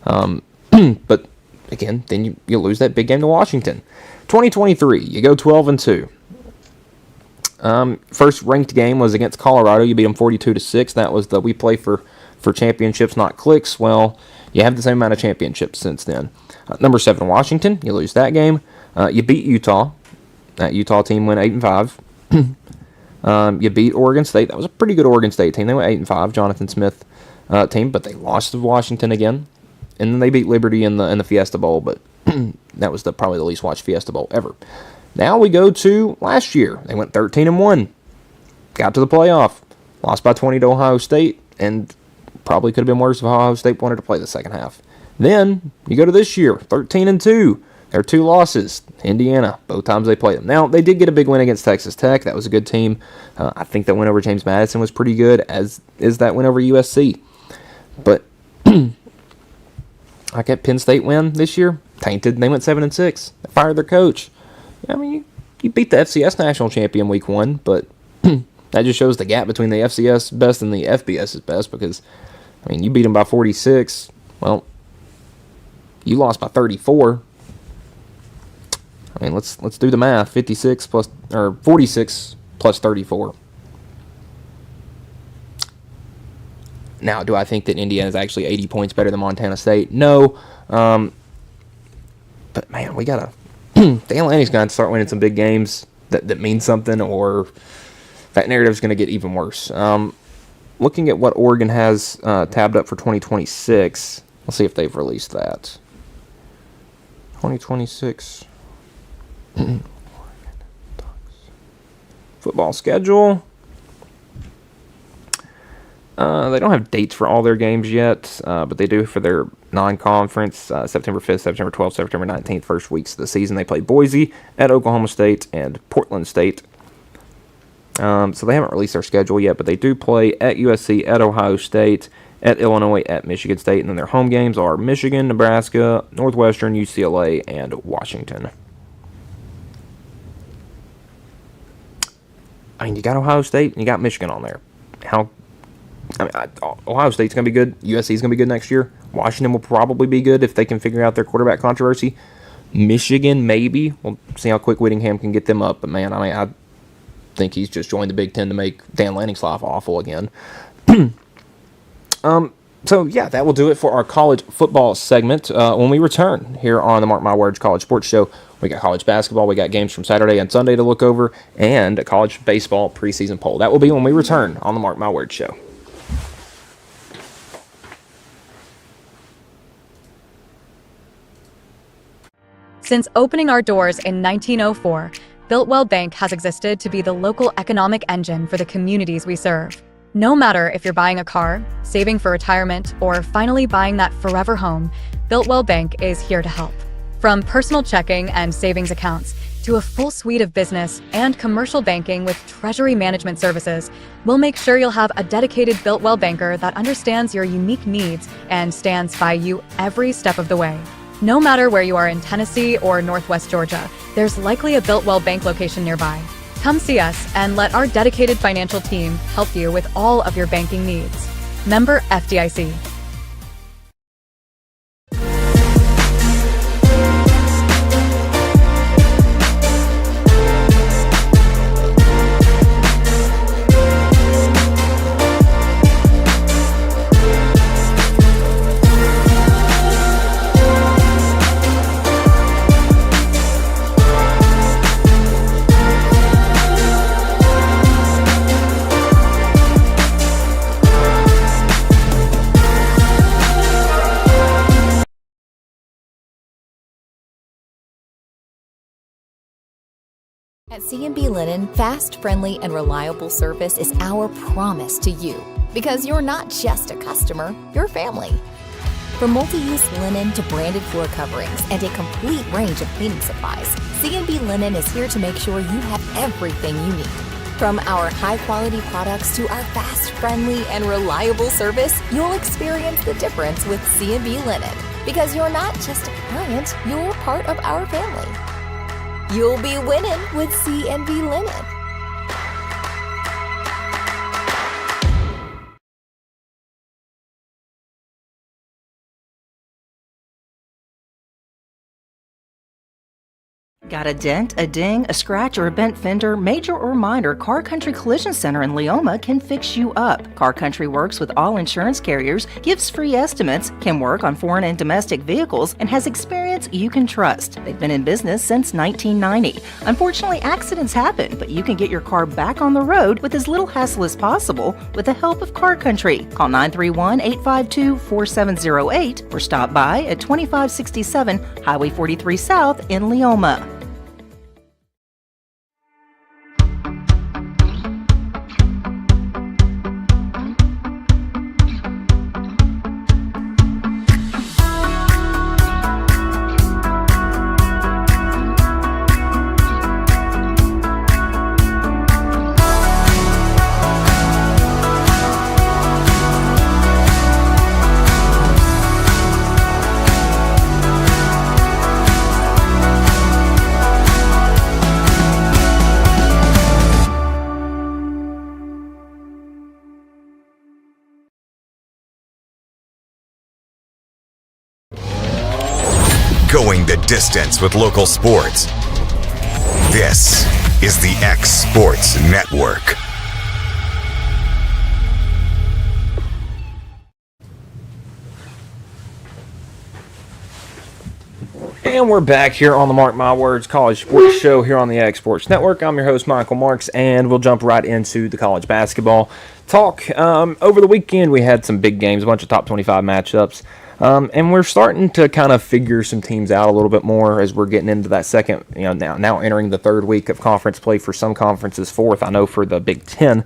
[SPEAKER 6] But again, then you lose that big game to Washington. 2023, you go 12-2. First ranked game was against Colorado. You beat them 42-6. That was we play for championships, not clicks. Well, you have the same amount of championships since then. Number 7, Washington. You lose that game. You beat Utah. That Utah team went 8-5. You beat Oregon State. That was a pretty good Oregon State team. They went 8-5. Jonathan Smith team, but they lost to Washington again. And then they beat Liberty in the Fiesta Bowl, but that was probably the least watched Fiesta Bowl ever. Now we go to last year. They went 13-1. Got to the playoff. Lost by 20 to Ohio State, and probably could have been worse if Ohio State wanted to play the second half. Then you go to this year, 13-2. Their 2 losses, Indiana, both times they played them. Now, they did get a big win against Texas Tech. That was a good team. I think that win over James Madison was pretty good, as is that win over USC. But like that Penn State win this year, tainted. They went 7-6. They fired their coach. I mean, you beat the FCS national champion week 1, but that just shows the gap between the FCS best and the FBS's best, because, I mean, you beat them by 46. Well, you lost by 34. I mean, let's do the math. 46 plus, or 46 plus 34. Now, do I think that Indiana is actually 80 points better than Montana State? No. But, man, we got to... Dan Lanning's going to start winning some big games that mean something, or that narrative's going to get even worse. Looking at what Oregon has tabbed up for 2026, let's see if they've released that. 2026... football schedule. They don't have dates for all their games yet, but they do for their non-conference. September 5th, September 12th, September 19th, first weeks of the season. They play Boise, at Oklahoma State, and Portland State. So they haven't released their schedule yet, but they do play at USC, at Ohio State, at Illinois, at Michigan State, and then their home games are Michigan, Nebraska, Northwestern, UCLA, and Washington. I mean, you got Ohio State and you got Michigan on there. Ohio State's going to be good. USC's going to be good next year. Washington will probably be good if they can figure out their quarterback controversy. Michigan, maybe. We'll see how quick Whittingham can get them up. But, man, I think he's just joined the Big Ten to make Dan Lanning's life awful again. So, yeah, that will do it for our college football segment. When we return here on the Mark My Words College Sports Show, we got college basketball, we got games from Saturday and Sunday to look over, and a college baseball preseason poll. That will be when we return on the Mark My Words Show.
[SPEAKER 7] Since opening our doors in 1904, Builtwell Bank has existed to be the local economic engine for the communities we serve. No matter if you're buying a car, saving for retirement, or finally buying that forever home, Builtwell Bank is here to help. From personal checking and savings accounts to a full suite of business and commercial banking with treasury management services, we'll make sure you'll have a dedicated Builtwell banker that understands your unique needs and stands by you every step of the way. No matter where you are in Tennessee or Northwest Georgia, there's likely a Builtwell Bank location nearby. Come see us and let our dedicated financial team help you with all of your banking needs. Member FDIC.
[SPEAKER 8] At C&B Linen, fast, friendly, and reliable service is our promise to you. Because you're not just a customer, you're family. From multi-use linen to branded floor coverings and a complete range of cleaning supplies, C&B Linen is here to make sure you have everything you need. From our high-quality products to our fast, friendly, and reliable service, you'll experience the difference with C&B Linen. Because you're not just a client, you're part of our family. You'll be winning with C&B Linen.
[SPEAKER 9] Got a dent, a ding, a scratch, or a bent fender? Major or minor, Car Country Collision Center in Leoma can fix you up. Car Country works with all insurance carriers, gives free estimates, can work on foreign and domestic vehicles, and has experience you can trust. They've been in business since 1990. Unfortunately, accidents happen, but you can get your car back on the road with as little hassle as possible with the help of Car Country. Call 931-852-4708 or stop by at 2567 Highway 43 South in Leoma.
[SPEAKER 1] Going the distance with local sports. This is the X Sports Network.
[SPEAKER 6] And we're back here on the Mark My Words College Sports Show here on the X Sports Network. I'm your host, Michael Marks, and we'll jump right into the college basketball talk. Over the weekend, we had some big games, a bunch of top 25 matchups. And we're starting to kind of figure some teams out a little bit more as we're getting into that second, now entering the third week of conference play for some conferences, fourth, I know, for the Big Ten.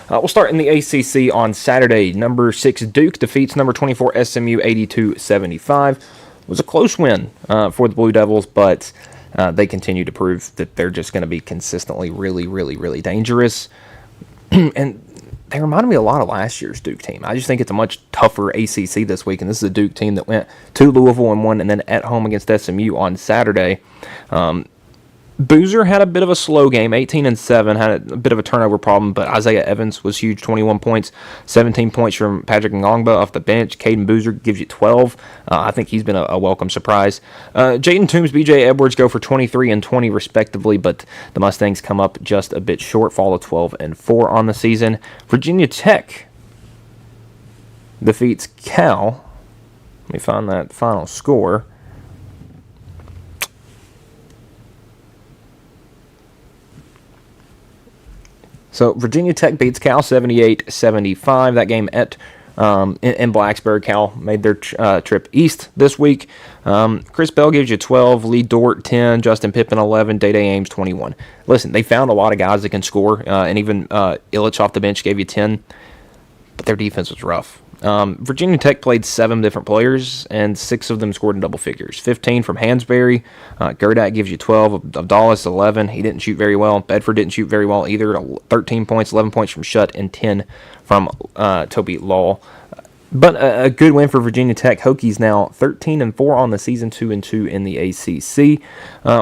[SPEAKER 6] We'll start in the ACC on Saturday. Number 6 Duke defeats number 24 SMU 82-75. It was a close win for the Blue Devils, but they continue to prove that they're just going to be consistently really, really, really dangerous. And they reminded me a lot of last year's Duke team. I just think it's a much tougher ACC this week, and this is a Duke team that went to Louisville and won, and then at home against SMU on Saturday. Boozer had a bit of a slow game, 18-7, had a bit of a turnover problem, but Isaiah Evans was huge, 21 points, 17 points from Patrick Ngongba off the bench. Caden Boozer gives you 12. I think he's been a welcome surprise. Jaden Toombs, BJ Edwards go for 23 and 20 respectively, but the Mustangs come up just a bit short, fall of 12-4 on the season. Virginia Tech defeats Cal. Let me find that final score. So Virginia Tech beats Cal 78-75. That game at in Blacksburg. Cal made their trip east this week. Chris Bell gives you 12, Lee Dort 10, Justin Pippen 11, Day-Day Ames 21. Listen, they found a lot of guys that can score, and even Illich off the bench gave you 10, but their defense was rough. Virginia Tech played 7 different players, and 6 of them scored in double figures. 15 from Hansberry. Gerdak gives you 12. Abdallas 11. He didn't shoot very well. Bedford didn't shoot very well either. 13 points, 11 points from Shutt, and 10 from Toby Law. But a good win for Virginia Tech. Hokies now 13-4 on the season, 2-2 in the ACC.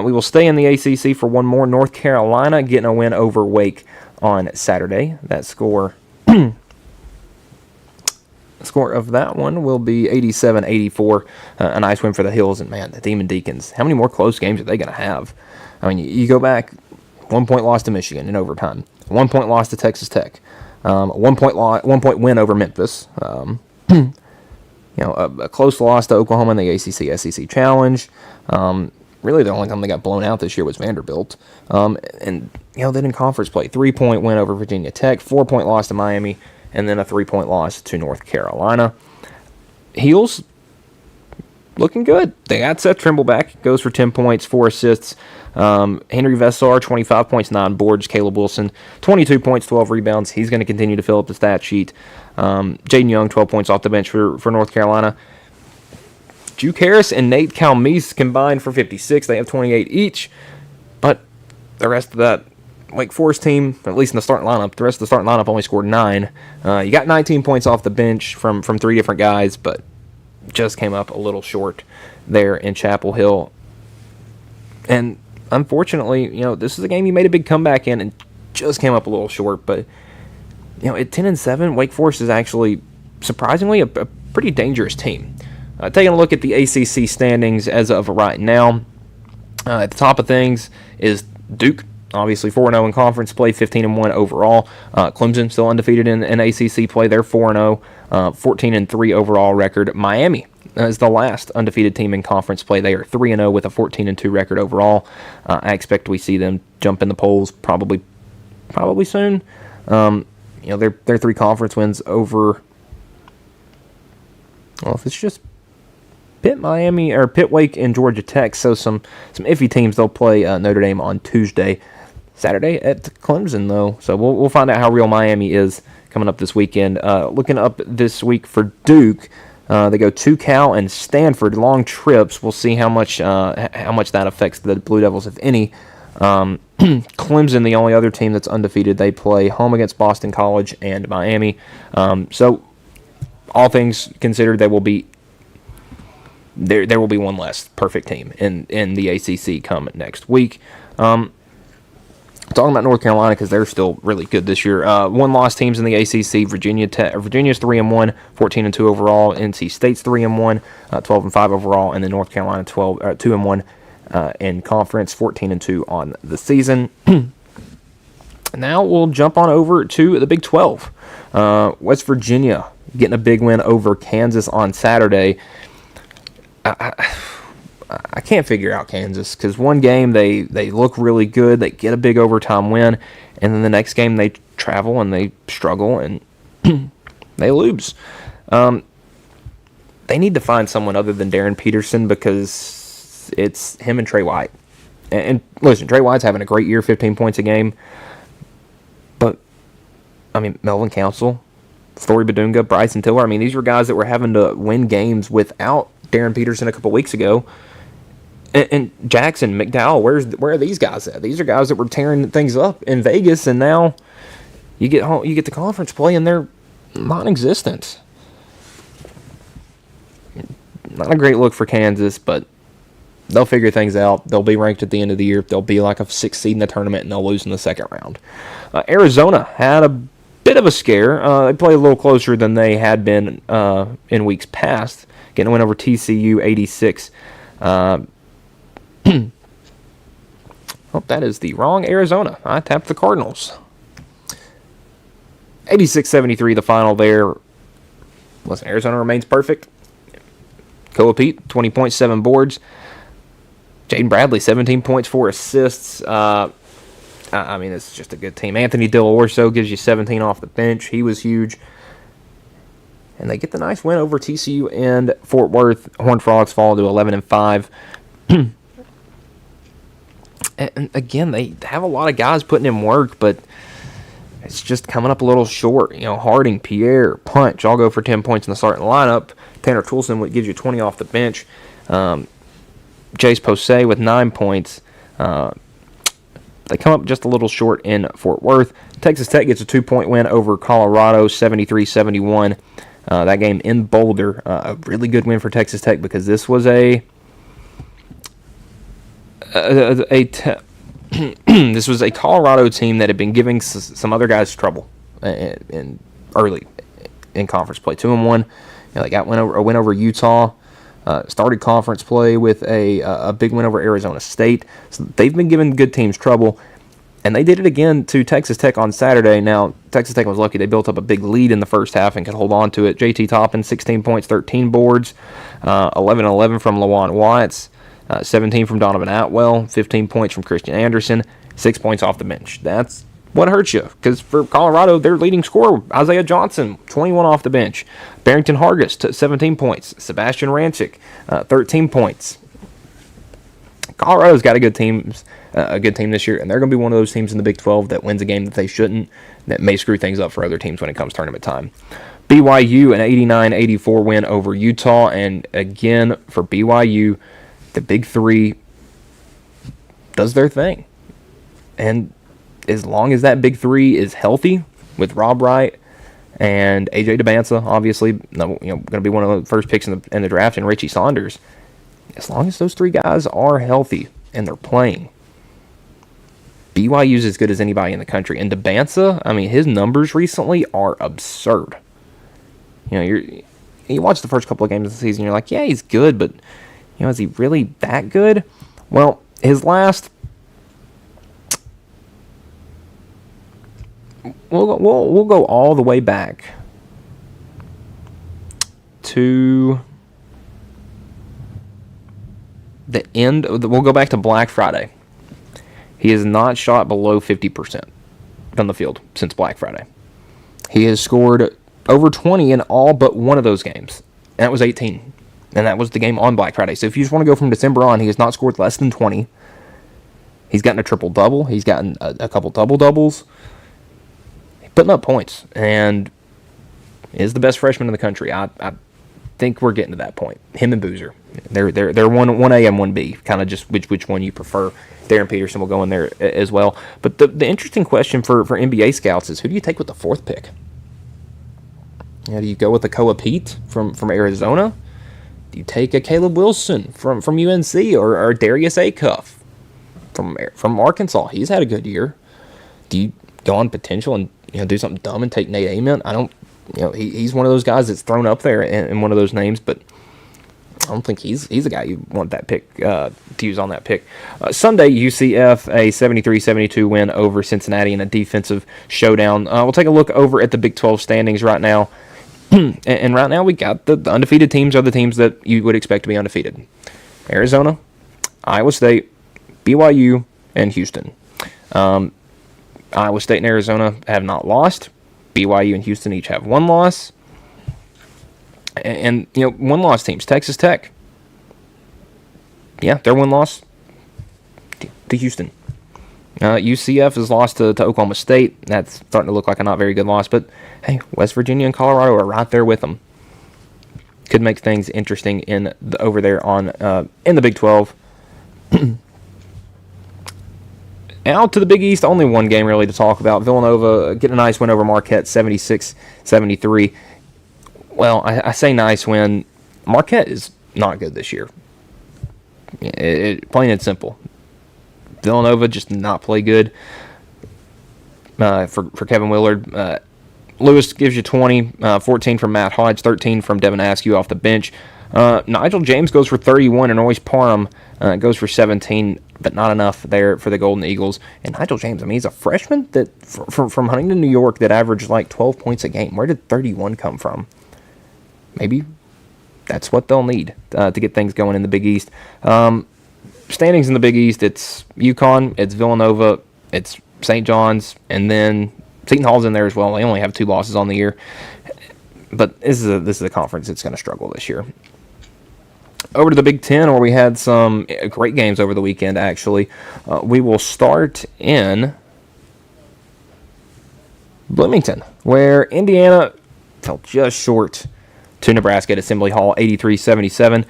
[SPEAKER 6] We will stay in the ACC for one more. North Carolina getting a win over Wake on Saturday. That score of that one will be 87-84. A nice win for the Hills. And, man, the Demon Deacons, how many more close games are they going to have? I mean, you go back, 1-point loss to Michigan in overtime, 1-point loss to Texas Tech, 1-point win over Memphis, a close loss to Oklahoma in the ACC SEC Challenge. Really, the only time they got blown out this year was Vanderbilt. And then in conference play, 3-point win over Virginia Tech, 4-point loss to Miami, and then a 3-point loss to North Carolina. Heels looking good. They got Seth Trimble back. Goes for 10 points, 4 assists. Henry Vessar, 25 points, 9 boards. Caleb Wilson, 22 points, 12 rebounds. He's going to continue to fill up the stat sheet. Jaden Young, 12 points off the bench for North Carolina. Juke Harris and Nate Calmise combined for 56. They have 28 each. But the rest of that Wake Forest team, at least in the starting lineup, the rest of the starting lineup only scored 9. You got 19 points off the bench from 3 different guys, but just came up a little short there in Chapel Hill. And unfortunately, this is a game you made a big comeback in and just came up a little short. But, at 10-7, Wake Forest is actually surprisingly a pretty dangerous team. Taking a look at the ACC standings as of right now, at the top of things is Duke. Obviously 4-0 in conference play, 15-1 overall. Clemson still undefeated in ACC play. They're 4-0, 14-3 overall record. Miami is the last undefeated team in conference play. They are 3-0 with a 14-2 record overall. I expect we see them jump in the polls probably soon. Their 3 conference wins over. Well, if it's just Pitt, Miami, or Pitt, Wake, and Georgia Tech. So some iffy teams. They'll play Notre Dame on Tuesday. Saturday at Clemson, though. So we'll find out how real Miami is coming up this weekend. Looking up this week for Duke, they go to Cal and Stanford. Long trips. We'll see how much that affects the Blue Devils, if any. Clemson, the only other team that's undefeated, they play home against Boston College and Miami. So all things considered, there will be one less perfect team in the ACC come next week. Talking about North Carolina because they're still really good this year. 1-loss teams in the ACC. Virginia's 3-1, 14-2 overall. NC State's 3-1, 12-5 overall, and then North Carolina 2-1 in conference, 14-2 on the season. Now we'll jump on over to the Big 12. West Virginia getting a big win over Kansas on Saturday. I can't figure out Kansas because one game they look really good, they get a big overtime win, and then the next game they travel and they struggle and they lose. They need to find someone other than Darren Peterson because it's him and Trey White. And listen, Trey White's having a great year, 15 points a game, but Melvin Council, Thori Badunga, Bryson Tiller, these were guys that were having to win games without Darren Peterson a couple weeks ago. And Jackson, McDowell, where are these guys at? These are guys that were tearing things up in Vegas, and now you get home, you get the conference play, and they're non-existent. Not a great look for Kansas, but they'll figure things out. They'll be ranked at the end of the year. They'll be like a 6th seed in the tournament, and they'll lose in the second round. Arizona had a bit of a scare. They played a little closer than they had been in weeks past, getting a win over TCU 86. Oh, that is the wrong Arizona. I tapped the Cardinals. 86-73 the final there. Listen, Arizona remains perfect. Koa Pete, 20 points, 7 boards. Jaden Bradley, 17 points, 4 assists. It's just a good team. Anthony Dillorso gives you 17 off the bench. He was huge. and they get the nice win over TCU and Fort Worth. Horned Frogs fall to 11-5. And again, they have a lot of guys putting in work, but it's just coming up a little short. Harding, Pierre, Punch all go for 10 points in the starting lineup. Tanner Toulson gives you 20 off the bench. Jace Posey with 9 points. They come up just a little short in Fort Worth. Texas Tech gets a 2-point win over Colorado, 73-71. That game in Boulder. A really good win for Texas Tech because this was this was a Colorado team that had been giving some other guys trouble in early in conference play. 2-1. They got a win over Utah. Started conference play with a big win over Arizona State. So they've been giving good teams trouble, and they did it again to Texas Tech on Saturday. Now, Texas Tech was lucky. They built up a big lead in the first half and could hold on to it. JT Toppin, 16 points, 13 boards, 11-11 from Lawan Watts, 17 from Donovan Atwell, 15 points from Christian Anderson, 6 points off the bench. That's what hurts you, because for Colorado, their leading scorer, Isaiah Johnson, 21 off the bench. Barrington Hargis, 17 points. Sebastian Rancic, 13 points. Colorado's got a good team this year, and they're going to be one of those teams in the Big 12 that wins a game that they shouldn't, that may screw things up for other teams when it comes tournament time. BYU, an 89-84 win over Utah, and again, for BYU, the Big Three does their thing. And as long as that Big Three is healthy, with Rob Wright and AJ DeBanza, obviously, going to be one of the first picks in the draft, and Richie Saunders, as long as those three guys are healthy and they're playing, BYU's as good as anybody in the country. And DeBanza, his numbers recently are absurd. You watch the first couple of games of the season, you're like, yeah, he's good, but is he really that good? Well, his last. We'll go all the way back to the end. We'll go back to Black Friday. He has not shot below 50% from the field since Black Friday. He has scored over 20 in all but one of those games, and that was 18. And that was the game on Black Friday. So if you just want to go from December on, he has not scored less than 20. He's gotten a triple-double. He's gotten a couple double-doubles. Putting up points, and is the best freshman in the country. I think we're getting to that point. Him and Boozer. They're 1A and 1B, kind of just which one you prefer. Darren Peterson will go in there as well. But the interesting question for NBA scouts is, who do you take with the 4th pick? Do you go with a Koa Pete from Arizona? Do you take a Caleb Wilson from UNC or Darius Acuff from Arkansas? He's had a good year. Do you go on potential and do something dumb and take Nate Ament? I don't. He's one of those guys that's thrown up there in one of those names, but I don't think he's a guy you want that pick to use on that pick. Sunday, UCF, a 73-72 win over Cincinnati in a defensive showdown. We'll take a look over at the Big 12 standings right now. And right now we got the undefeated teams are the teams that you would expect to be undefeated. Arizona, Iowa State, BYU, and Houston. Iowa State and Arizona have not lost. BYU and Houston each have one loss. And one-loss teams. Texas Tech. Yeah, their one loss to Houston. UCF has lost to Oklahoma State. That's starting to look like a not very good loss. But, hey, West Virginia and Colorado are right there with them. Could make things interesting over there in the Big 12. Out to the Big East, only one game really to talk about. Villanova getting a nice win over Marquette, 76-73. Well, I say nice win. Marquette is not good this year. Plain and simple. Villanova just not play good for Kevin Willard. Lewis gives you 20, 14 from Matt Hodge, 13 from Devin Askew off the bench. Nigel James goes for 31, and Royce Parham goes for 17, but not enough there for the Golden Eagles. And Nigel James, he's a freshman that from Huntington, New York, that averaged like 12 points a game. Where did 31 come from? Maybe that's what they'll need to get things going in the Big East. Standings in the Big East, it's UConn, it's Villanova, it's St. John's, and then Seton Hall's in there as well. They only have 2 losses on the year. But this is a conference that's going to struggle this year. Over to the Big Ten, where we had some great games over the weekend, actually. We will start in Bloomington, where Indiana fell just short to Nebraska at Assembly Hall, 83-77.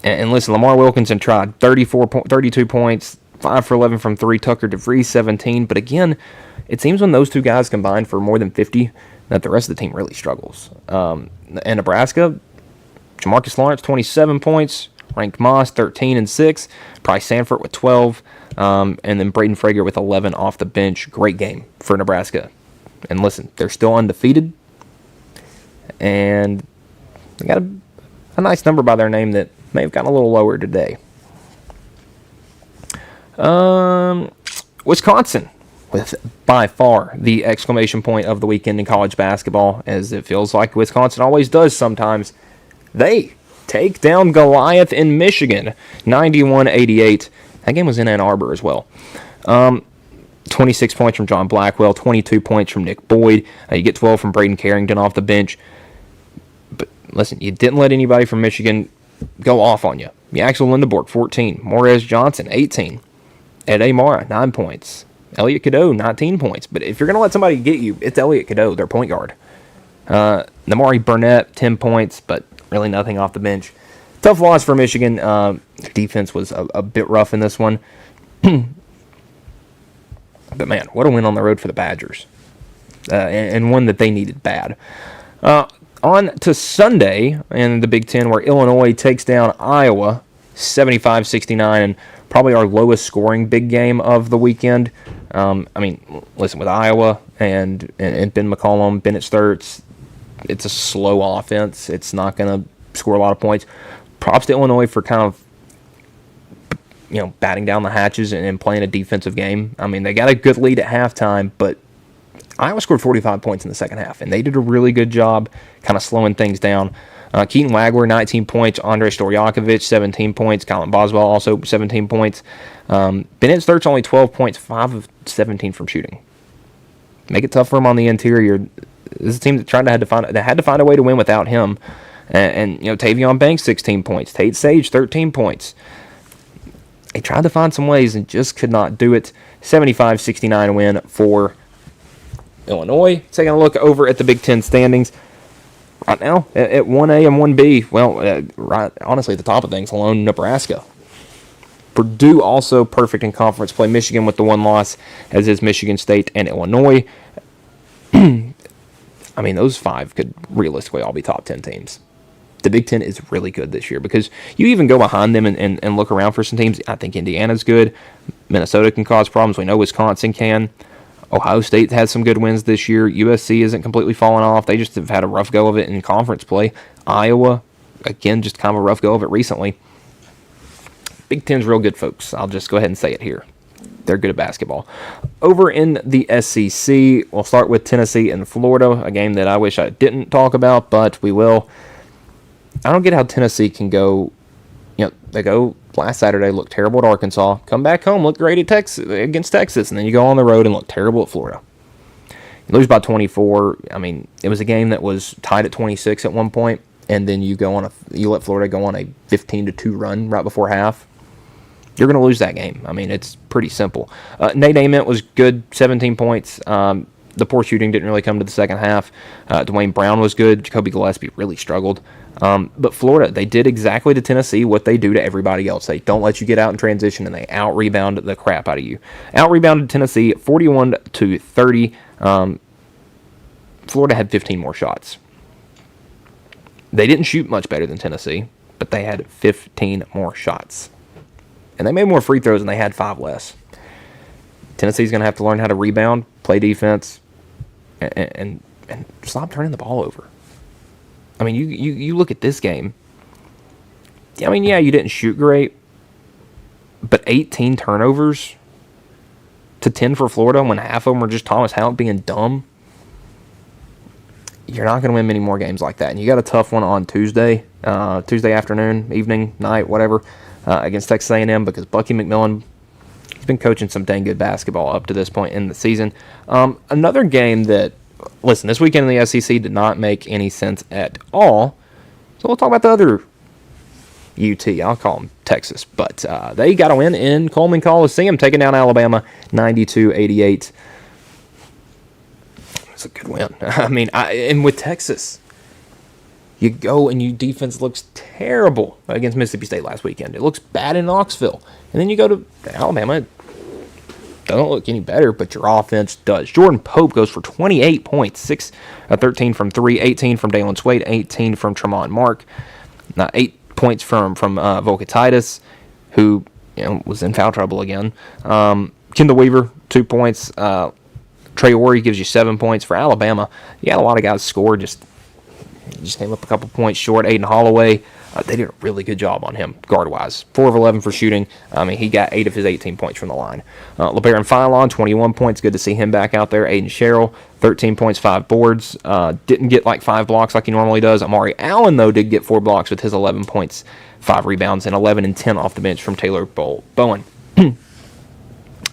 [SPEAKER 6] And listen, Lamar Wilkinson tried 32 points, 5 for 11 from 3. Tucker DeVries, 17. But again, it seems when those two guys combine for more than 50, that the rest of the team really struggles. And Nebraska, Jamarcus Lawrence, 27 points. Ranked Moss, 13-6. Bryce Sanford with 12. And then Braden Frager with 11 off the bench. Great game for Nebraska. And listen, they're still undefeated. And they got a nice number by their name that may have gotten a little lower today. Wisconsin, with by far the exclamation point of the weekend in college basketball, as it feels like Wisconsin always does sometimes. They take down Goliath in Michigan, 91-88. That game was in Ann Arbor as well. 26 points from John Blackwell, 22 points from Nick Boyd. You get 12 from Braden Carrington off the bench. But listen, you didn't let anybody from Michigan go off on you. Axel Lindeborg, 14. Morez Johnson, 18. Ed Amara, 9 points. Elliot Cadeau, 19 points. But if you're going to let somebody get you, it's Elliot Cadeau, their point guard. Namari Burnett, 10 points, but really nothing off the bench. Tough loss for Michigan. Their defense was a bit rough in this one. But man, what a win on the road for the Badgers. And one that they needed bad. On to Sunday in the Big Ten, where Illinois takes down Iowa 75-69, and probably our lowest scoring big game of the weekend. Listen, with Iowa and Ben McCollum, Bennett Sturts, it's a slow offense. It's not going to score a lot of points. Props to Illinois for kind of, batting down the hatches and playing a defensive game. They got a good lead at halftime, but Iowa scored 45 points in the second half, and they did a really good job kind of slowing things down. Keaton Wagler, 19 points. Andrei Storjakovic, 17 points. Colin Boswell, also 17 points. Bennett Sturts, only 12 points, 5 of 17 from shooting. Make it tough for him on the interior. This is a team that had to find a way to win without him. And Tavion Banks, 16 points. Tate Sage, 13 points. They tried to find some ways and just could not do it. 75-69 win for Illinois. Taking a look over at the Big Ten standings. Right now, at 1A and 1B, right honestly at the top of things, alone Nebraska. Purdue also perfect in conference play. Michigan with the one loss, as is Michigan State and Illinois. Those 5 could realistically all be top 10 teams. The Big Ten is really good this year because you even go behind them and look around for some teams. I think Indiana's good. Minnesota can cause problems. We know Wisconsin can. Ohio State has some good wins this year. USC isn't completely falling off. They just have had a rough go of it in conference play. Iowa, again, just kind of a rough go of it recently. Big Ten's real good, folks. I'll just go ahead and say it here. They're good at basketball. Over in the SEC, we'll start with Tennessee and Florida, a game that I wish I didn't talk about, but we will. I don't get how Tennessee can go, they go last Saturday, look terrible at Arkansas, come back home, look great at against Texas, and then you go on the road and look terrible at Florida. You lose by 24. It was a game that was tied at 26 at one point, and then you let Florida go on a 15-2 run right before half. You're going to lose that game. It's pretty simple. Nate Ament was good, 17 points. The poor shooting didn't really come to the second half. Dwayne Brown was good. Jacoby Gillespie really struggled. But Florida, they did exactly to Tennessee what they do to everybody else. They don't let you get out in transition, and they out-rebound the crap out of you. Out-rebounded Tennessee 41-30. Florida had 15 more shots. They didn't shoot much better than Tennessee, but they had 15 more shots. And they made more free throws, and they had 5 less. Tennessee's going to have to learn how to rebound, play defense, and stop turning the ball over. You look at this game. You didn't shoot great, but 18 turnovers to 10 for Florida when half of them were just Thomas Howell being dumb. You're not going to win many more games like that. And you got a tough one on Tuesday afternoon, evening, night, whatever, against Texas A&M because Bucky McMillan, he's been coaching some dang good basketball up to this point in the season. Another game that listen, this weekend in the SEC did not make any sense at all. So we'll talk about the other UT. I'll call them Texas. But they got a win in Coleman Coliseum, taking down Alabama 92-88. It's a good win. I mean, and with Texas, you go and your defense looks terrible against Mississippi State last weekend. It looks bad in Knoxville. And then you go to Alabama. It doesn't look any better, but your offense does. Jordan Pope goes for 28 points, 13 from 3, 18 from Dalen Swade, 18 from Tremont Mark. 8 points from Volkatitis, who was in foul trouble again. Kendall Weaver, 2 points. Trey Horry gives you 7 points for Alabama. You had a lot of guys score, just came up a couple points short. Aiden Holloway, they did a really good job on him, guard-wise. 4 of 11 for shooting. I mean, he got 8 of his 18 points from the line. LeBaron Philon, 21 points. Good to see him back out there. Aiden Sherrill, 13 points, 5 boards. Didn't get like 5 blocks like he normally does. Amari Allen, though, did get 4 blocks with his 11 points, 5 rebounds, and 11 and 10 off the bench from Taylor Bowen.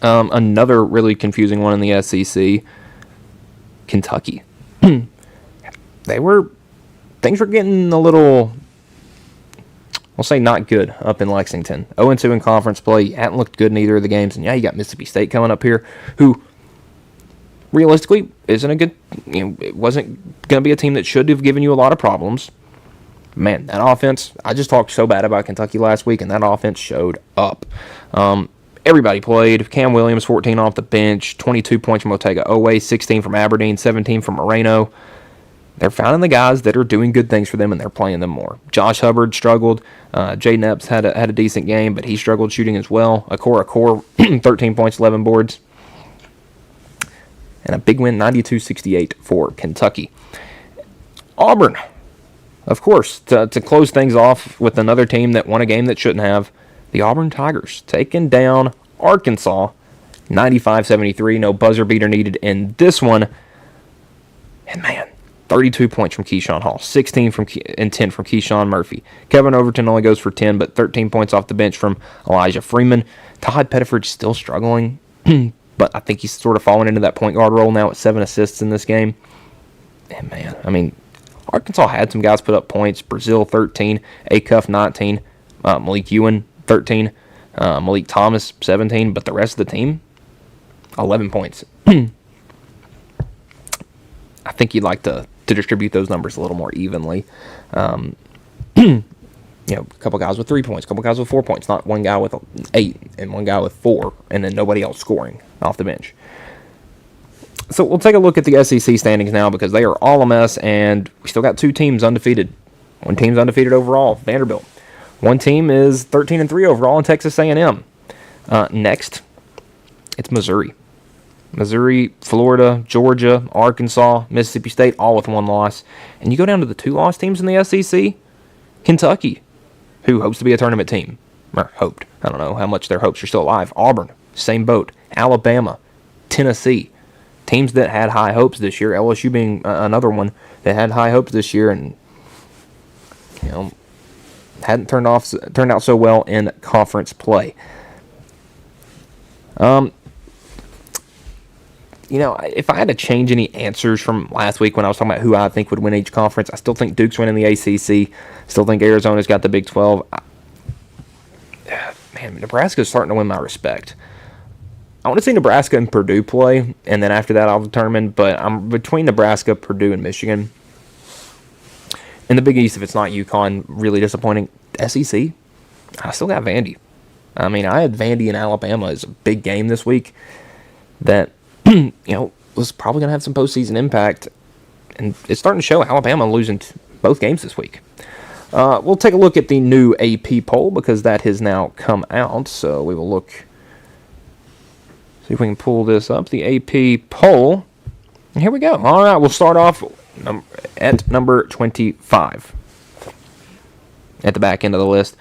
[SPEAKER 6] Another really confusing one in the SEC, Kentucky. Things were getting a little, I'll say, not good up in Lexington. 0-2 in conference play. You hadn't looked good in either of the games. And, yeah, you got Mississippi State coming up here, who realistically isn't a good, it wasn't going to be a team that should have given you a lot of problems. Man, that offense, I just talked so bad about Kentucky last week, and that offense showed up. Everybody played. Cam Williams, 14 off the bench, 22 points from Otega Owe, 16 from Aberdeen, 17 from Moreno. They're finding the guys that are doing good things for them, and they're playing them more. Josh Hubbard struggled. Jaden Epps had a decent game, but he struggled shooting as well. Akor, 13 points, 11 boards. And a big win, 92-68 for Kentucky. Auburn, of course, to close things off with another team that won a game that shouldn't have. The Auburn Tigers taking down Arkansas, 95-73. No buzzer beater needed in this one. And, man, 32 points from Keyshawn Hall, 16 and 10 from Keyshawn Murphy. Kevin Overton only goes for 10, but 13 points off the bench from Elijah Freeman. Todd Pettiford's still struggling, but I think he's sort of fallen into that point guard role now with 7 assists in this game. And, man, I mean, Arkansas had some guys put up points. Brazil, 13. Acuff, 19. Malik Ewan, 13. Malik Thomas, 17. But the rest of the team, 11 points. I think you'd like to distribute those numbers a little more evenly. A couple guys with 3 points, a couple guys with 4 points, not one guy with 8 and one guy with 4, and then nobody else scoring off the bench. So we'll take a look at the SEC standings now because they are all a mess, and we still got 2 teams undefeated. One team's undefeated overall, Vanderbilt. One team is 13-3 overall in Texas A&M. Next, it's Missouri. Missouri, Florida, Georgia, Arkansas, Mississippi State, all with 1 loss. And you go down to the 2-loss teams in the SEC, Kentucky, who hopes to be a tournament team. Or hoped. I don't know how much their hopes are still alive. Auburn, same boat. Alabama, Tennessee, teams that had high hopes this year. LSU being another one that had high hopes this year and hadn't turned out so well in conference play. If I had to change any answers from last week when I was talking about who I think would win each conference, I still think Duke's winning the ACC. Still think Arizona's got the Big 12. Man, Nebraska's starting to win my respect. I want to see Nebraska and Purdue play, and then after that I'll determine. But I'm between Nebraska, Purdue, and Michigan. In the Big East, if it's not UConn, really disappointing. SEC, I still got Vandy. I mean, I had Vandy and Alabama as a big game this week that was probably going to have some postseason impact. And it's starting to show. Alabama losing both games this week. We'll take a look at the new AP poll because that has now come out. So we will look, see if we can pull this up. The AP poll. And here we go. All right, we'll start off at number 25. At the back end of the list.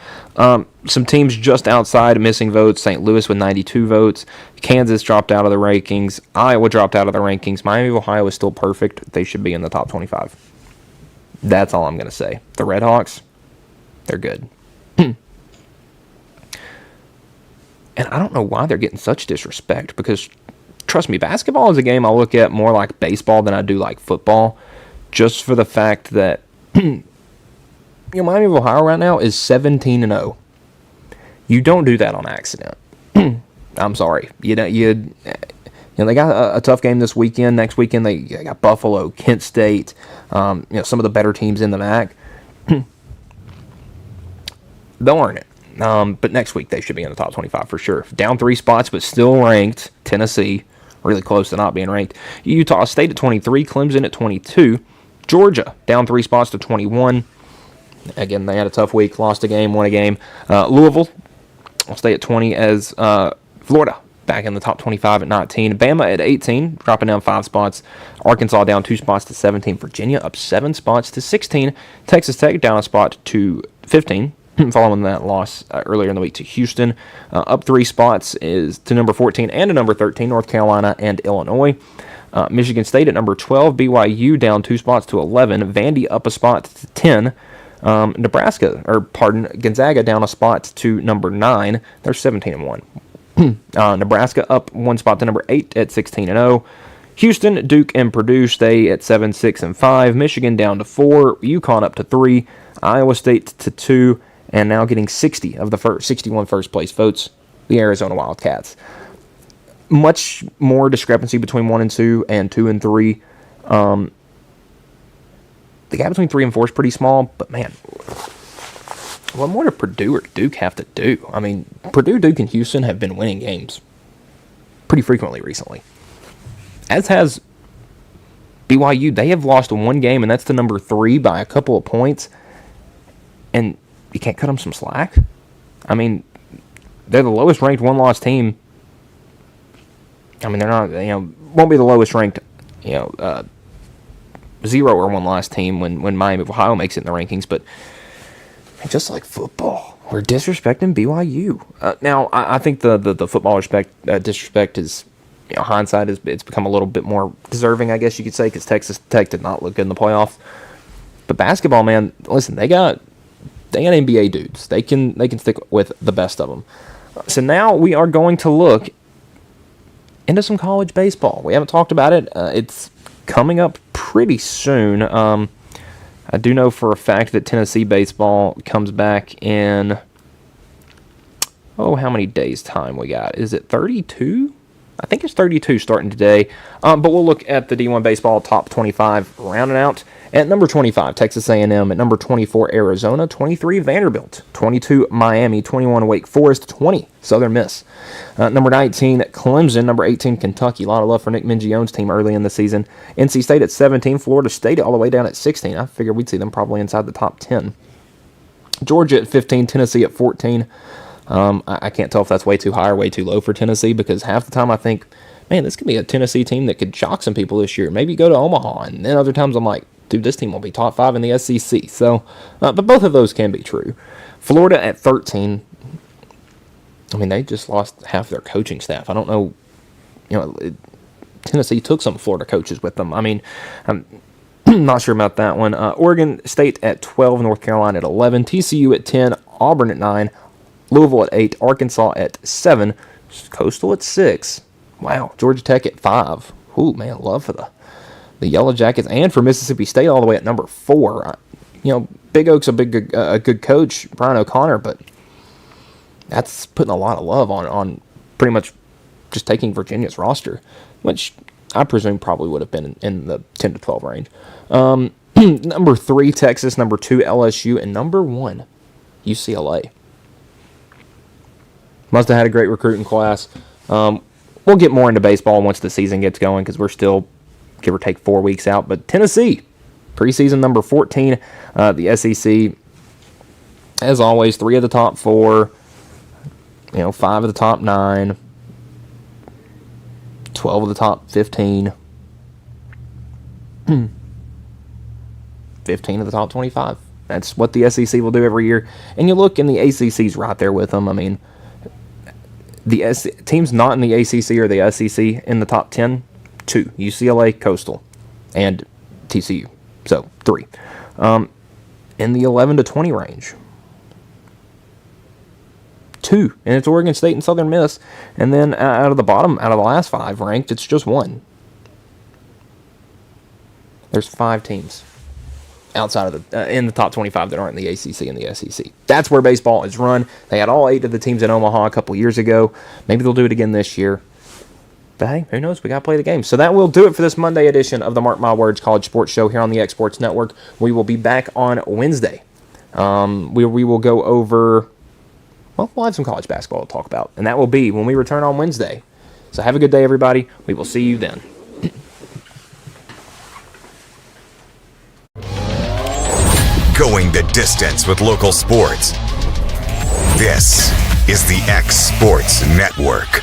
[SPEAKER 6] Some teams just outside missing votes. St. Louis with 92 votes. Kansas dropped out of the rankings. Iowa dropped out of the rankings. Miami of Ohio is still perfect. They should be in the top 25. That's all I'm going to say. The Red Hawks, they're good. And I don't know why they're getting such disrespect because trust me, basketball is a game I look at more like baseball than I do like football, just for the fact that Miami of Ohio right now is 17-0. You don't do that on accident. I'm sorry. They got a tough game this weekend. Next weekend they got Buffalo, Kent State, some of the better teams in the MAC. They'll earn it. But next week they should be in the top 25 for sure. Down 3 spots, but still ranked. Tennessee, really close to not being ranked. Utah State at 23, Clemson at 22. Georgia, down 3 spots to 21. Again, they had a tough week, lost a game, won a game. Louisville will stay at 20 as Florida back in the top 25 at 19. Bama at 18, dropping down 5 spots. Arkansas down 2 spots to 17. Virginia up 7 spots to 16. Texas Tech down a spot to 15. Following that loss earlier in the week to Houston. Up 3 spots is to number 14 and to number 13, North Carolina and Illinois. Michigan State at number 12. BYU down 2 spots to 11. Vandy up a spot to 10. Gonzaga down a spot to number 9. They're 17-1. Nebraska up 1 spot to number 8 at 16-0. Houston, Duke, and Purdue stay at 7, 6, and 5. Michigan down to 4. UConn up to 3. Iowa State to 2. And now getting 61 first place votes, the Arizona Wildcats. Much more discrepancy between 1 and 2 and 2 and 3. The gap between 3 and 4 is pretty small, but man, what more do Purdue or Duke have to do? I mean, Purdue, Duke, and Houston have been winning games pretty frequently recently. As has BYU. They have lost 1 game, and that's to number 3 by a couple of points. And you can't cut them some slack. I mean, they're the lowest ranked 1-loss team. I mean, they're not, won't be the lowest ranked, 0 or 1-loss team when Miami of Ohio makes it in the rankings. But just like football, we're disrespecting BYU. Now, I think the football disrespect is, hindsight it's become a little bit more deserving, I guess you could say, because Texas Tech did not look good in the playoffs. But basketball, man, listen, they got NBA dudes. They can stick with the best of them. So now we are going to look into some college baseball. We haven't talked about it. It's coming up pretty soon. I do know for a fact that Tennessee baseball comes back in, how many days time we got? Is it 32? I think it's 32 starting today. But we'll look at the D1 baseball top 25 rounding out. At number 25, Texas A&M. At number 24, Arizona. 23, Vanderbilt. 22, Miami. 21, Wake Forest. 20, Southern Miss. Number 19, Clemson. Number 18, Kentucky. A lot of love for Nick Mingione's team early in the season. NC State at 17. Florida State all the way down at 16. I figured we'd see them probably inside the top 10. Georgia at 15. Tennessee at 14. I can't tell if that's way too high or way too low for Tennessee, because half the time I think, man, this could be a Tennessee team that could shock some people this year. Maybe go to Omaha. And then other times I'm like, dude, this team will be top 5 in the SEC. So, but both of those can be true. Florida at 13. I mean, they just lost half their coaching staff. I don't know. Tennessee took some Florida coaches with them. I mean, I'm not sure about that one. Oregon State at 12. North Carolina at 11. TCU at 10. Auburn at 9. Louisville at 8. Arkansas at 7. Coastal at 6. Wow. Georgia Tech at 5. Ooh, man, love for the Yellow Jackets, and for Mississippi State all the way at number 4. Big Oak's a good coach, Brian O'Connor, but that's putting a lot of love on pretty much just taking Virginia's roster, which I presume probably would have been in the 10 to 12 range. Number 3, Texas. Number 2, LSU. And number 1, UCLA. Must have had a great recruiting class. We'll get more into baseball once the season gets going, because we're still, give or take, 4 weeks out. But Tennessee, preseason number 14, the SEC, as always, 3 of the top 4, 5 of the top 9, 12 of the top 15, 15 of the top 25. That's what the SEC will do every year. And you look, and the ACC's right there with them. I mean, the teams not in the ACC or the SEC in the top 10, 2, UCLA, Coastal, and TCU. So 3. In the 11 to 20 range, 2, and it's Oregon State and Southern Miss. And then out of the last 5 ranked, it's just 1. There's 5 teams outside of in the top 25 that aren't in the ACC and the SEC. That's where baseball is run. They had all 8 of the teams in Omaha a couple years ago. Maybe they'll do it again this year. But hey, who knows? We got to play the game. So that will do it for this Monday edition of the Mark My Words College Sports Show here on the X Sports Network. We will be back on Wednesday. We will go over, well, we'll have some college basketball to talk about. And that will be when we return on Wednesday. So have a good day, everybody. We will see you then.
[SPEAKER 1] Going the distance with local sports. This is the X Sports Network.